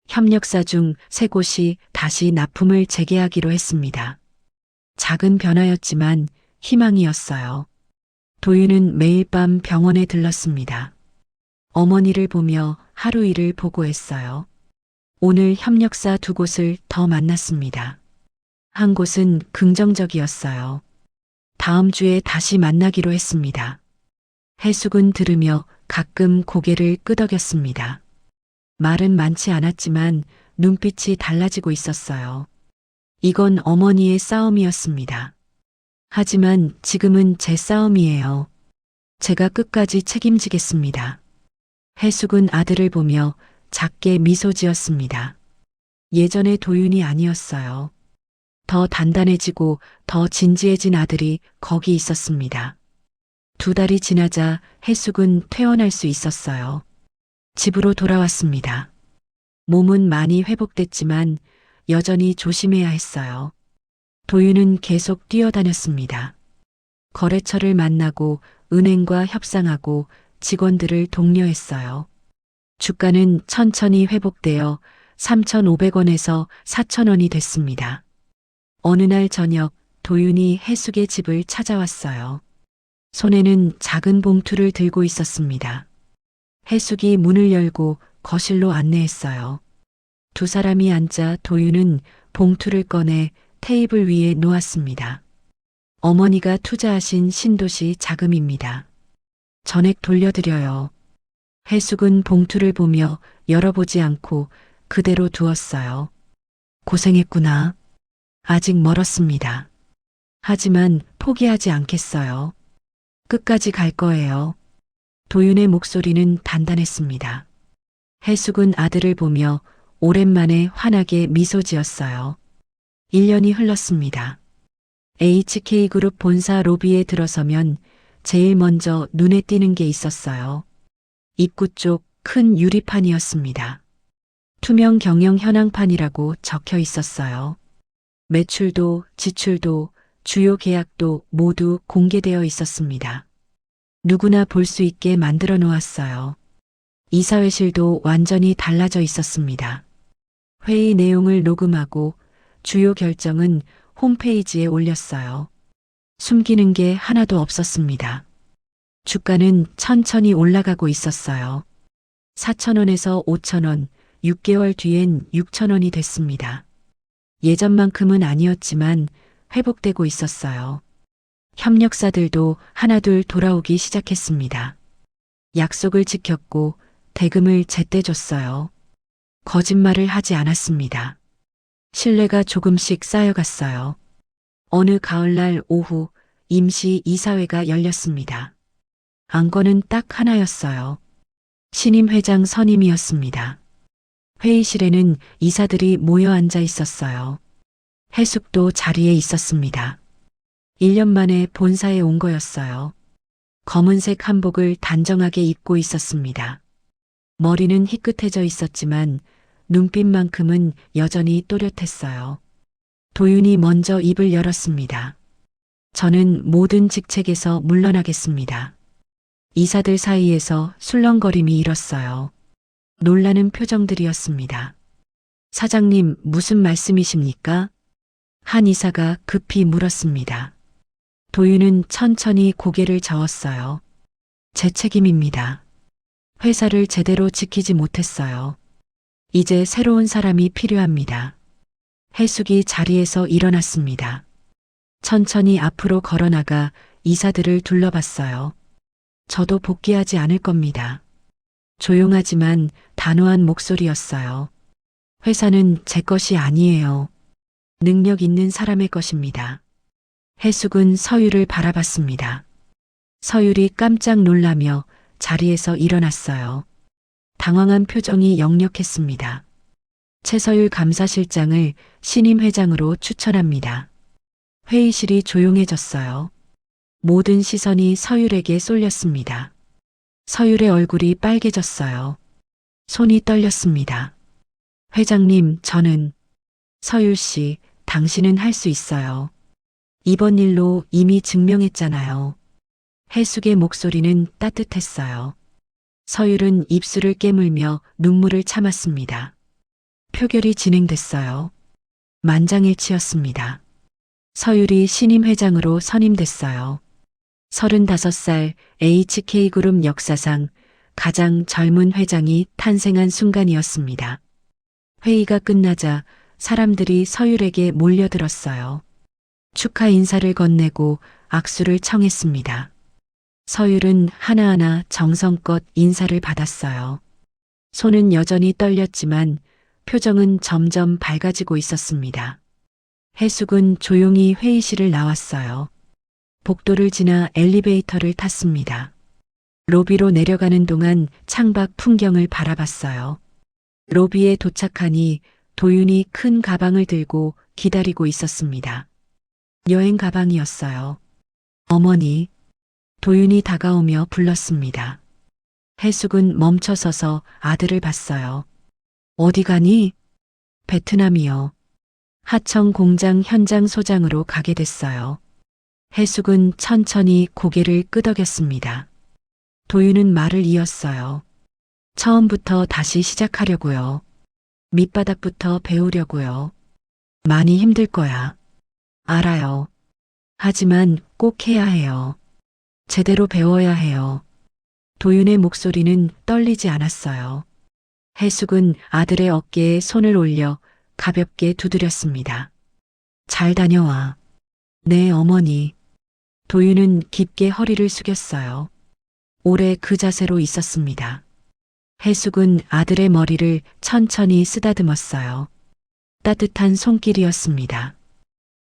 협력사 중 3곳이 다시 납품을 재개하기로 했습니다. 작은 변화였지만 희망이었어요. 도윤은 매일 밤 병원에 들렀습니다. 어머니를 보며 하루 일을 보고했어요. 오늘 협력사 2곳을 더 만났습니다. 한 곳은 긍정적이었어요. 다음 주에 다시 만나기로 했습니다. 해숙은 들으며 가끔 고개를 끄덕였습니다. 말은 많지 않았지만 눈빛이 달라지고 있었어요. 이건 어머니의 싸움이었습니다. 하지만 지금은 제 싸움이에요. 제가 끝까지 책임지겠습니다. 해숙은 아들을 보며 작게 미소 지었습니다. 예전의 도윤이 아니었어요. 더 단단해지고 더 진지해진 아들이 거기 있었습니다. 2달이 지나자 해숙은 퇴원할 수 있었어요. 집으로 돌아왔습니다. 몸은 많이 회복됐지만 여전히 조심해야 했어요. 도윤은 계속 뛰어다녔습니다. 거래처를 만나고 은행과 협상하고 직원들을 독려했어요. 주가는 천천히 회복되어 3,500원에서 4,000원이 됐습니다. 어느 날 저녁 도윤이 해숙의 집을 찾아왔어요. 손에는 작은 봉투를 들고 있었습니다. 해숙이 문을 열고 거실로 안내했어요. 2 사람이 앉자 도윤은 봉투를 꺼내 테이블 위에 놓았습니다. 어머니가 투자하신 신도시 자금입니다. 전액 돌려드려요. 해숙은 봉투를 보며 열어보지 않고 그대로 두었어요. 고생했구나. 아직 멀었습니다. 하지만 포기하지 않겠어요. 끝까지 갈 거예요. 도윤의 목소리는 단단했습니다. 해숙은 아들을 보며 오랜만에 환하게 미소 지었어요. 1년이 흘렀습니다. HK그룹 본사 로비에 들어서면 제일 먼저 눈에 띄는 게 있었어요. 입구 쪽 큰 유리판이었습니다. 투명 경영 현황판이라고 적혀 있었어요. 매출도 지출도 주요 계약도 모두 공개되어 있었습니다. 누구나 볼 수 있게 만들어 놓았어요. 이사회실도 완전히 달라져 있었습니다. 회의 내용을 녹음하고 주요 결정은 홈페이지에 올렸어요. 숨기는 게 하나도 없었습니다. 주가는 천천히 올라가고 있었어요. 4,000원에서 5,000원, 6개월 뒤엔 6,000원이 됐습니다. 예전만큼은 아니었지만 회복되고 있었어요. 협력사들도 하나둘 돌아오기 시작했습니다. 약속을 지켰고 대금을 제때 줬어요. 거짓말을 하지 않았습니다. 신뢰가 조금씩 쌓여갔어요. 어느 가을날 오후 임시 이사회가 열렸습니다. 안건은 딱 하나였어요. 신임 회장 선임이었습니다. 회의실에는 이사들이 모여 앉아 있었어요. 해숙도 자리에 있었습니다. 1년 만에 본사에 온 거였어요. 검은색 한복을 단정하게 입고 있었습니다. 머리는 희끗해져 있었지만 눈빛만큼은 여전히 또렷했어요. 도윤이 먼저 입을 열었습니다. 저는 모든 직책에서 물러나겠습니다. 이사들 사이에서 술렁거림이 일었어요. 놀라는 표정들이었습니다. 사장님, 무슨 말씀이십니까? 한 이사가 급히 물었습니다. 도윤은 천천히 고개를 저었어요. 제 책임입니다. 회사를 제대로 지키지 못했어요. 이제 새로운 사람이 필요합니다. 해숙이 자리에서 일어났습니다. 천천히 앞으로 걸어나가 이사들을 둘러봤어요. 저도 복귀하지 않을 겁니다. 조용하지만 단호한 목소리였어요. 회사는 제 것이 아니에요. 능력 있는 사람의 것입니다. 해숙은 서율을 바라봤습니다. 서율이 깜짝 놀라며 자리에서 일어났어요. 당황한 표정이 역력했습니다. 최서율 감사실장을 신임 회장으로 추천합니다. 회의실이 조용해졌어요. 모든 시선이 서율에게 쏠렸습니다. 서율의 얼굴이 빨개졌어요. 손이 떨렸습니다. 회장님, 저는 서율 씨, 당신은 할 수 있어요. 이번 일로 이미 증명했잖아요. 해숙의 목소리는 따뜻했어요. 서율은 입술을 깨물며 눈물을 참았습니다. 표결이 진행됐어요. 만장일치였습니다. 서율이 신임 회장으로 선임됐어요. 35살 HK그룹 역사상 가장 젊은 회장이 탄생한 순간이었습니다. 회의가 끝나자 사람들이 서율에게 몰려들었어요. 축하 인사를 건네고 악수를 청했습니다. 서율은 하나하나 정성껏 인사를 받았어요. 손은 여전히 떨렸지만 표정은 점점 밝아지고 있었습니다. 해숙은 조용히 회의실을 나왔어요. 복도를 지나 엘리베이터를 탔습니다. 로비로 내려가는 동안 창밖 풍경을 바라봤어요. 로비에 도착하니 도윤이 큰 가방을 들고 기다리고 있었습니다. 여행 가방이었어요. 어머니, 도윤이 다가오며 불렀습니다. 해숙은 멈춰서서 아들을 봤어요. 어디 가니? 베트남이요. 하청 공장 현장 소장으로 가게 됐어요. 해숙은 천천히 고개를 끄덕였습니다. 도윤은 말을 이었어요. 처음부터 다시 시작하려고요. 밑바닥부터 배우려고요. 많이 힘들 거야. 알아요. 하지만 꼭 해야 해요. 제대로 배워야 해요. 도윤의 목소리는 떨리지 않았어요. 해숙은 아들의 어깨에 손을 올려 가볍게 두드렸습니다. 잘 다녀와. 네, 어머니. 도윤은 깊게 허리를 숙였어요. 오래 그 자세로 있었습니다. 해숙은 아들의 머리를 천천히 쓰다듬었어요. 따뜻한 손길이었습니다.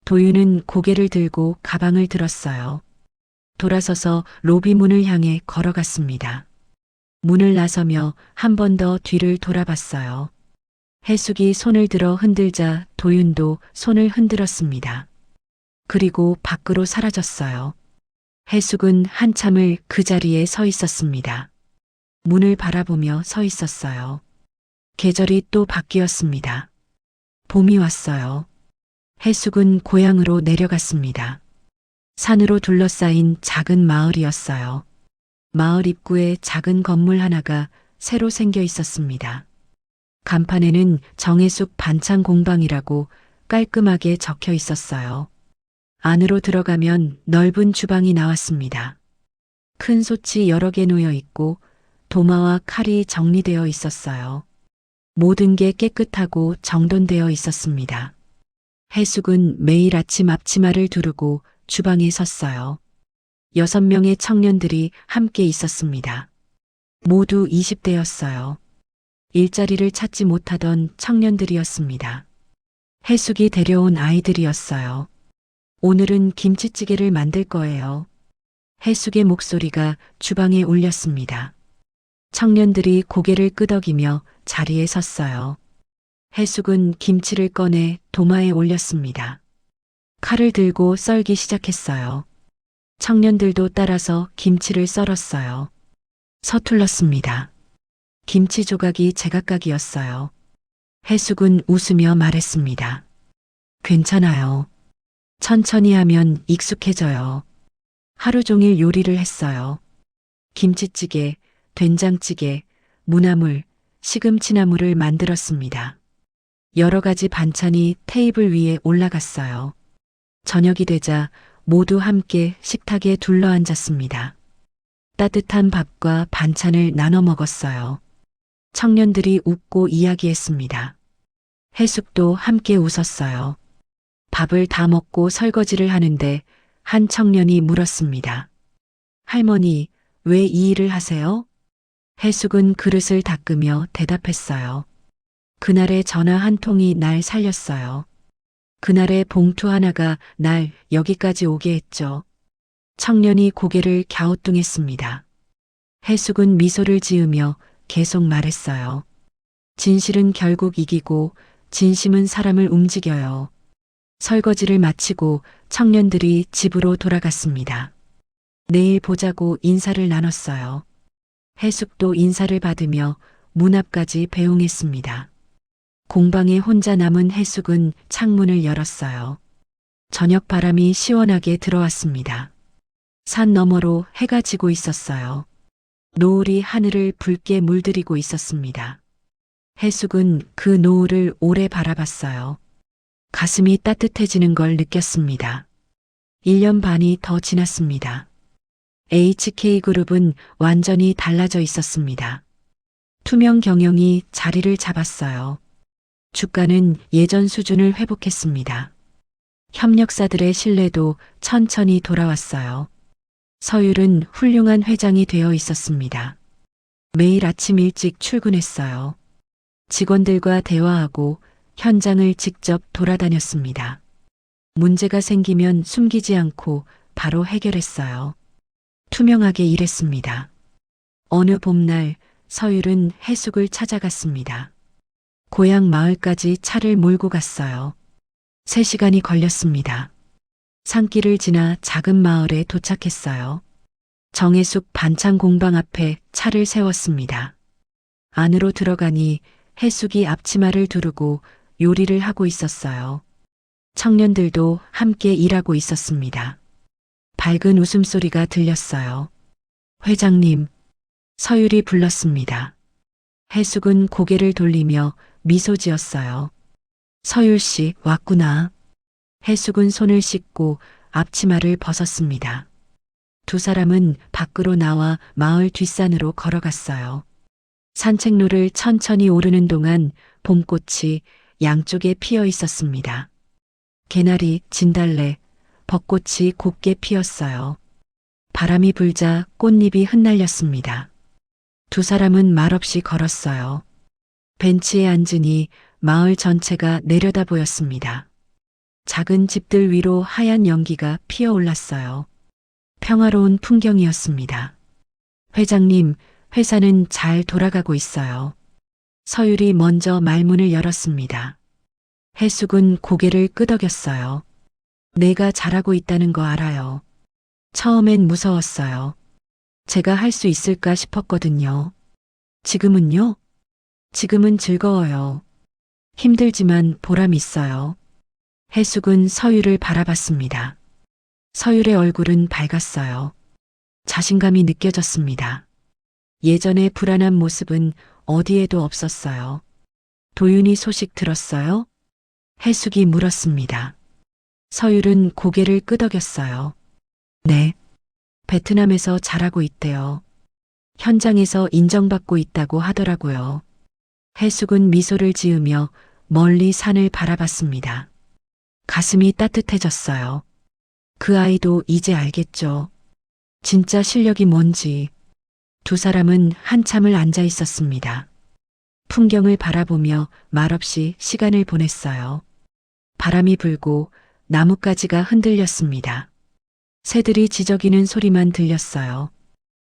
도윤은 고개를 들고 가방을 들었어요. 돌아서서 로비 문을 향해 걸어갔습니다. 문을 나서며 한 번 더 뒤를 돌아봤어요. 해숙이 손을 들어 흔들자 도윤도 손을 흔들었습니다. 그리고 밖으로 사라졌어요. 해숙은 한참을 그 자리에 서 있었습니다. 문을 바라보며 서 있었어요. 계절이 또 바뀌었습니다. 봄이 왔어요. 해숙은 고향으로 내려갔습니다. 산으로 둘러싸인 작은 마을이었어요. 마을 입구에 작은 건물 하나가 새로 생겨 있었습니다. 간판에는 정혜숙 반찬 공방이라고 깔끔하게 적혀 있었어요. 안으로 들어가면 넓은 주방이 나왔습니다. 큰 솥이 여러 개 놓여 있고 도마와 칼이 정리되어 있었어요. 모든 게 깨끗하고 정돈되어 있었습니다. 해숙은 매일 아침 앞치마를 두르고 주방에 섰어요. 6명의 청년들이 함께 있었습니다. 모두 20대였어요. 일자리를 찾지 못하던 청년들이었습니다. 해숙이 데려온 아이들이었어요. 오늘은 김치찌개를 만들 거예요. 해숙의 목소리가 주방에 울렸습니다. 청년들이 고개를 끄덕이며 자리에 섰어요. 해숙은 김치를 꺼내 도마에 올렸습니다. 칼을 들고 썰기 시작했어요. 청년들도 따라서 김치를 썰었어요. 서툴렀습니다. 김치 조각이 제각각이었어요. 해숙은 웃으며 말했습니다. 괜찮아요. 천천히 하면 익숙해져요. 하루 종일 요리를 했어요. 김치찌개, 된장찌개, 무나물, 시금치나물을 만들었습니다. 여러 가지 반찬이 테이블 위에 올라갔어요. 저녁이 되자 모두 함께 식탁에 둘러앉았습니다. 따뜻한 밥과 반찬을 나눠 먹었어요. 청년들이 웃고 이야기했습니다. 해숙도 함께 웃었어요. 밥을 다 먹고 설거지를 하는데 한 청년이 물었습니다. 할머니, 왜 이 일을 하세요? 해숙은 그릇을 닦으며 대답했어요. 그날의 전화 한 통이 날 살렸어요. 그날의 봉투 하나가 날 여기까지 오게 했죠. 청년이 고개를 갸우뚱했습니다. 해숙은 미소를 지으며 계속 말했어요. 진실은 결국 이기고 진심은 사람을 움직여요. 설거지를 마치고 청년들이 집으로 돌아갔습니다. 내일 보자고 인사를 나눴어요. 해숙도 인사를 받으며 문 앞까지 배웅했습니다. 공방에 혼자 남은 해숙은 창문을 열었어요. 저녁 바람이 시원하게 들어왔습니다. 산 너머로 해가 지고 있었어요. 노을이 하늘을 붉게 물들이고 있었습니다. 해숙은 그 노을을 오래 바라봤어요. 가슴이 따뜻해지는 걸 느꼈습니다. 1년 반이 더 지났습니다. HK그룹은 완전히 달라져 있었습니다. 투명 경영이 자리를 잡았어요. 주가는 예전 수준을 회복했습니다. 협력사들의 신뢰도 천천히 돌아왔어요. 서율은 훌륭한 회장이 되어 있었습니다. 매일 아침 일찍 출근했어요. 직원들과 대화하고 현장을 직접 돌아다녔습니다. 문제가 생기면 숨기지 않고 바로 해결했어요. 투명하게 일했습니다. 어느 봄날 서율은 해숙을 찾아갔습니다. 고향 마을까지 차를 몰고 갔어요. 3시간이 걸렸습니다. 산길을 지나 작은 마을에 도착했어요. 정혜숙 반찬 공방 앞에 차를 세웠습니다. 안으로 들어가니 해숙이 앞치마를 두르고 요리를 하고 있었어요. 청년들도 함께 일하고 있었습니다. 밝은 웃음소리가 들렸어요. 회장님, 서율이 불렀습니다. 해숙은 고개를 돌리며 미소 지었어요. 서율 씨 왔구나. 해숙은 손을 씻고 앞치마를 벗었습니다. 두 사람은 밖으로 나와 마을 뒷산으로 걸어갔어요. 산책로를 천천히 오르는 동안 봄꽃이 양쪽에 피어 있었습니다. 개나리, 진달래, 벚꽃이 곱게 피었어요. 바람이 불자 꽃잎이 흩날렸습니다. 두 사람은 말없이 걸었어요. 벤치에 앉으니 마을 전체가 내려다 보였습니다. 작은 집들 위로 하얀 연기가 피어올랐어요. 평화로운 풍경이었습니다. 회장님, 회사는 잘 돌아가고 있어요. 서율이 먼저 말문을 열었습니다. 해숙은 고개를 끄덕였어요. 내가 잘하고 있다는 거 알아요. 처음엔 무서웠어요. 제가 할 수 있을까 싶었거든요. 지금은요? 지금은 즐거워요. 힘들지만 보람 있어요. 해숙은 서율을 바라봤습니다. 서율의 얼굴은 밝았어요. 자신감이 느껴졌습니다. 예전의 불안한 모습은 어디에도 없었어요. 도윤이 소식 들었어요? 해숙이 물었습니다. 서율은 고개를 끄덕였어요. 네. 베트남에서 잘하고 있대요. 현장에서 인정받고 있다고 하더라고요. 해숙은 미소를 지으며 멀리 산을 바라봤습니다. 가슴이 따뜻해졌어요. 그 아이도 이제 알겠죠. 진짜 실력이 뭔지. 두 사람은 한참을 앉아 있었습니다. 풍경을 바라보며 말없이 시간을 보냈어요. 바람이 불고 나뭇가지가 흔들렸습니다. 새들이 지저귀는 소리만 들렸어요.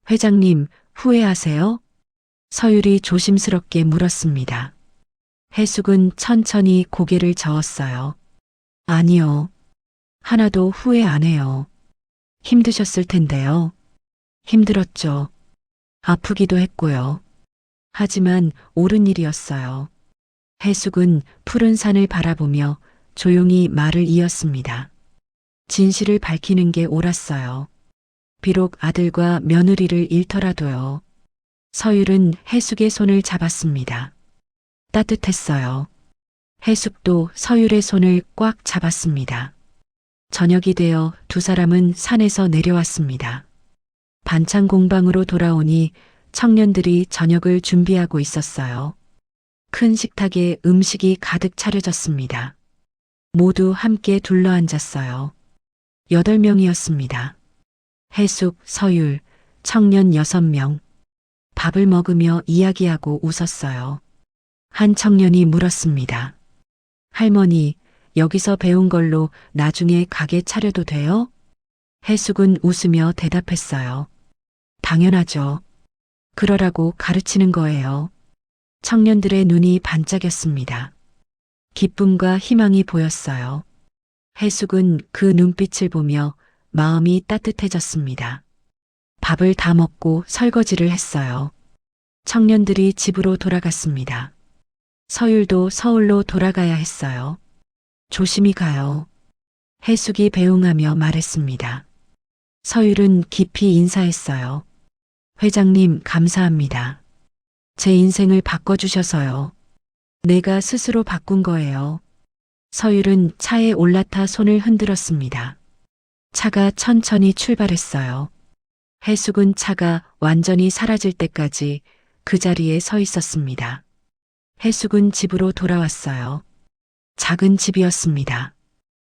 회장님, 후회하세요? 서율이 조심스럽게 물었습니다. 해숙은 천천히 고개를 저었어요. 아니요. 하나도 후회 안 해요. 힘드셨을 텐데요. 힘들었죠. 아프기도 했고요. 하지만 옳은 일이었어요. 해숙은 푸른 산을 바라보며 조용히 말을 이었습니다. 진실을 밝히는 게 옳았어요. 비록 아들과 며느리를 잃더라도요. 서율은 해숙의 손을 잡았습니다. 따뜻했어요. 해숙도 서율의 손을 꽉 잡았습니다. 저녁이 되어 두 사람은 산에서 내려왔습니다. 반찬 공방으로 돌아오니 청년들이 저녁을 준비하고 있었어요. 큰 식탁에 음식이 가득 차려졌습니다. 모두 함께 둘러앉았어요. 8명이었습니다. 해숙, 서율, 청년 6명. 밥을 먹으며 이야기하고 웃었어요. 한 청년이 물었습니다. 할머니, 여기서 배운 걸로 나중에 가게 차려도 돼요? 해숙은 웃으며 대답했어요. 당연하죠. 그러라고 가르치는 거예요. 청년들의 눈이 반짝였습니다. 기쁨과 희망이 보였어요. 해숙은 그 눈빛을 보며 마음이 따뜻해졌습니다. 밥을 다 먹고 설거지를 했어요. 청년들이 집으로 돌아갔습니다. 서율도 서울로 돌아가야 했어요. 조심히 가요. 해숙이 배웅하며 말했습니다. 서율은 깊이 인사했어요. 회장님, 감사합니다. 제 인생을 바꿔주셔서요. 내가 스스로 바꾼 거예요. 서율은 차에 올라타 손을 흔들었습니다. 차가 천천히 출발했어요. 해숙은 차가 완전히 사라질 때까지 그 자리에 서 있었습니다. 해숙은 집으로 돌아왔어요. 작은 집이었습니다.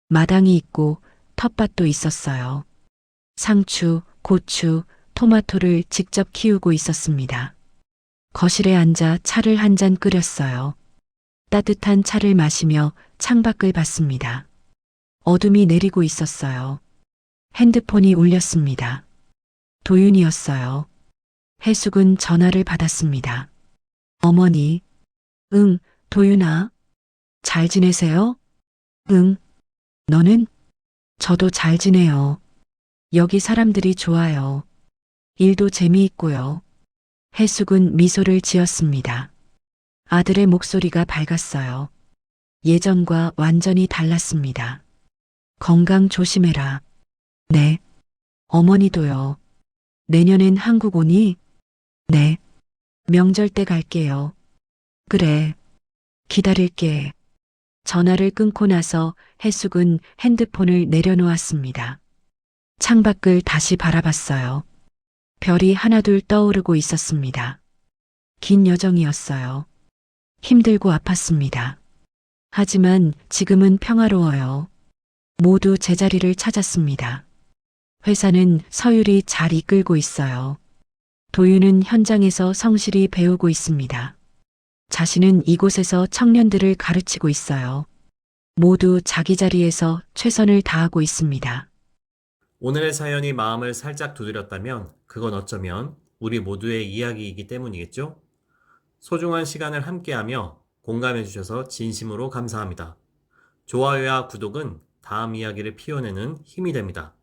마당이 있고 텃밭도 있었어요. 상추, 고추, 토마토를 직접 키우고 있었습니다. 거실에 앉아 차를 한 잔 끓였어요. 따뜻한 차를 마시며 창밖을 봤습니다. 어둠이 내리고 있었어요. 핸드폰이 울렸습니다. 도윤이었어요. 해숙은 전화를 받았습니다. 어머니. 응, 도윤아. 잘 지내세요? 응. 너는? 저도 잘 지내요. 여기 사람들이 좋아요. 일도 재미있고요. 해숙은 미소를 지었습니다. 아들의 목소리가 밝았어요. 예전과 완전히 달랐습니다. 건강 조심해라. 네. 어머니도요. 내년엔 한국 오니? 네. 명절 때 갈게요. 그래. 기다릴게. 전화를 끊고 나서 해숙은 핸드폰을 내려놓았습니다. 창밖을 다시 바라봤어요. 별이 하나둘 떠오르고 있었습니다. 긴 여정이었어요. 힘들고 아팠습니다. 하지만 지금은 평화로워요. 모두 제자리를 찾았습니다. 회사는 서율이 잘 이끌고 있어요. 도윤은 현장에서 성실히 배우고 있습니다. 자신은 이곳에서 청년들을 가르치고 있어요. 모두 자기 자리에서 최선을 다하고 있습니다. 오늘의 사연이 마음을 살짝 두드렸다면 그건 어쩌면 우리 모두의 이야기이기 때문이겠죠? 소중한 시간을 함께하며 공감해 주셔서 진심으로 감사합니다. 좋아요와 구독은 다음 이야기를 피워내는 힘이 됩니다.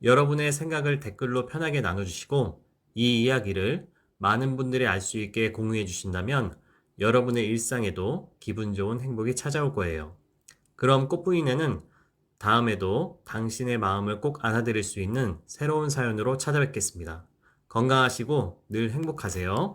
여러분의 생각을 댓글로 편하게 나눠주시고 이 이야기를 많은 분들이 알 수 있게 공유해 주신다면 여러분의 일상에도 기분 좋은 행복이 찾아올 거예요. 그럼 꽃부인네는 다음에도 당신의 마음을 꼭 안아드릴 수 있는 새로운 사연으로 찾아뵙겠습니다. 건강하시고 늘 행복하세요.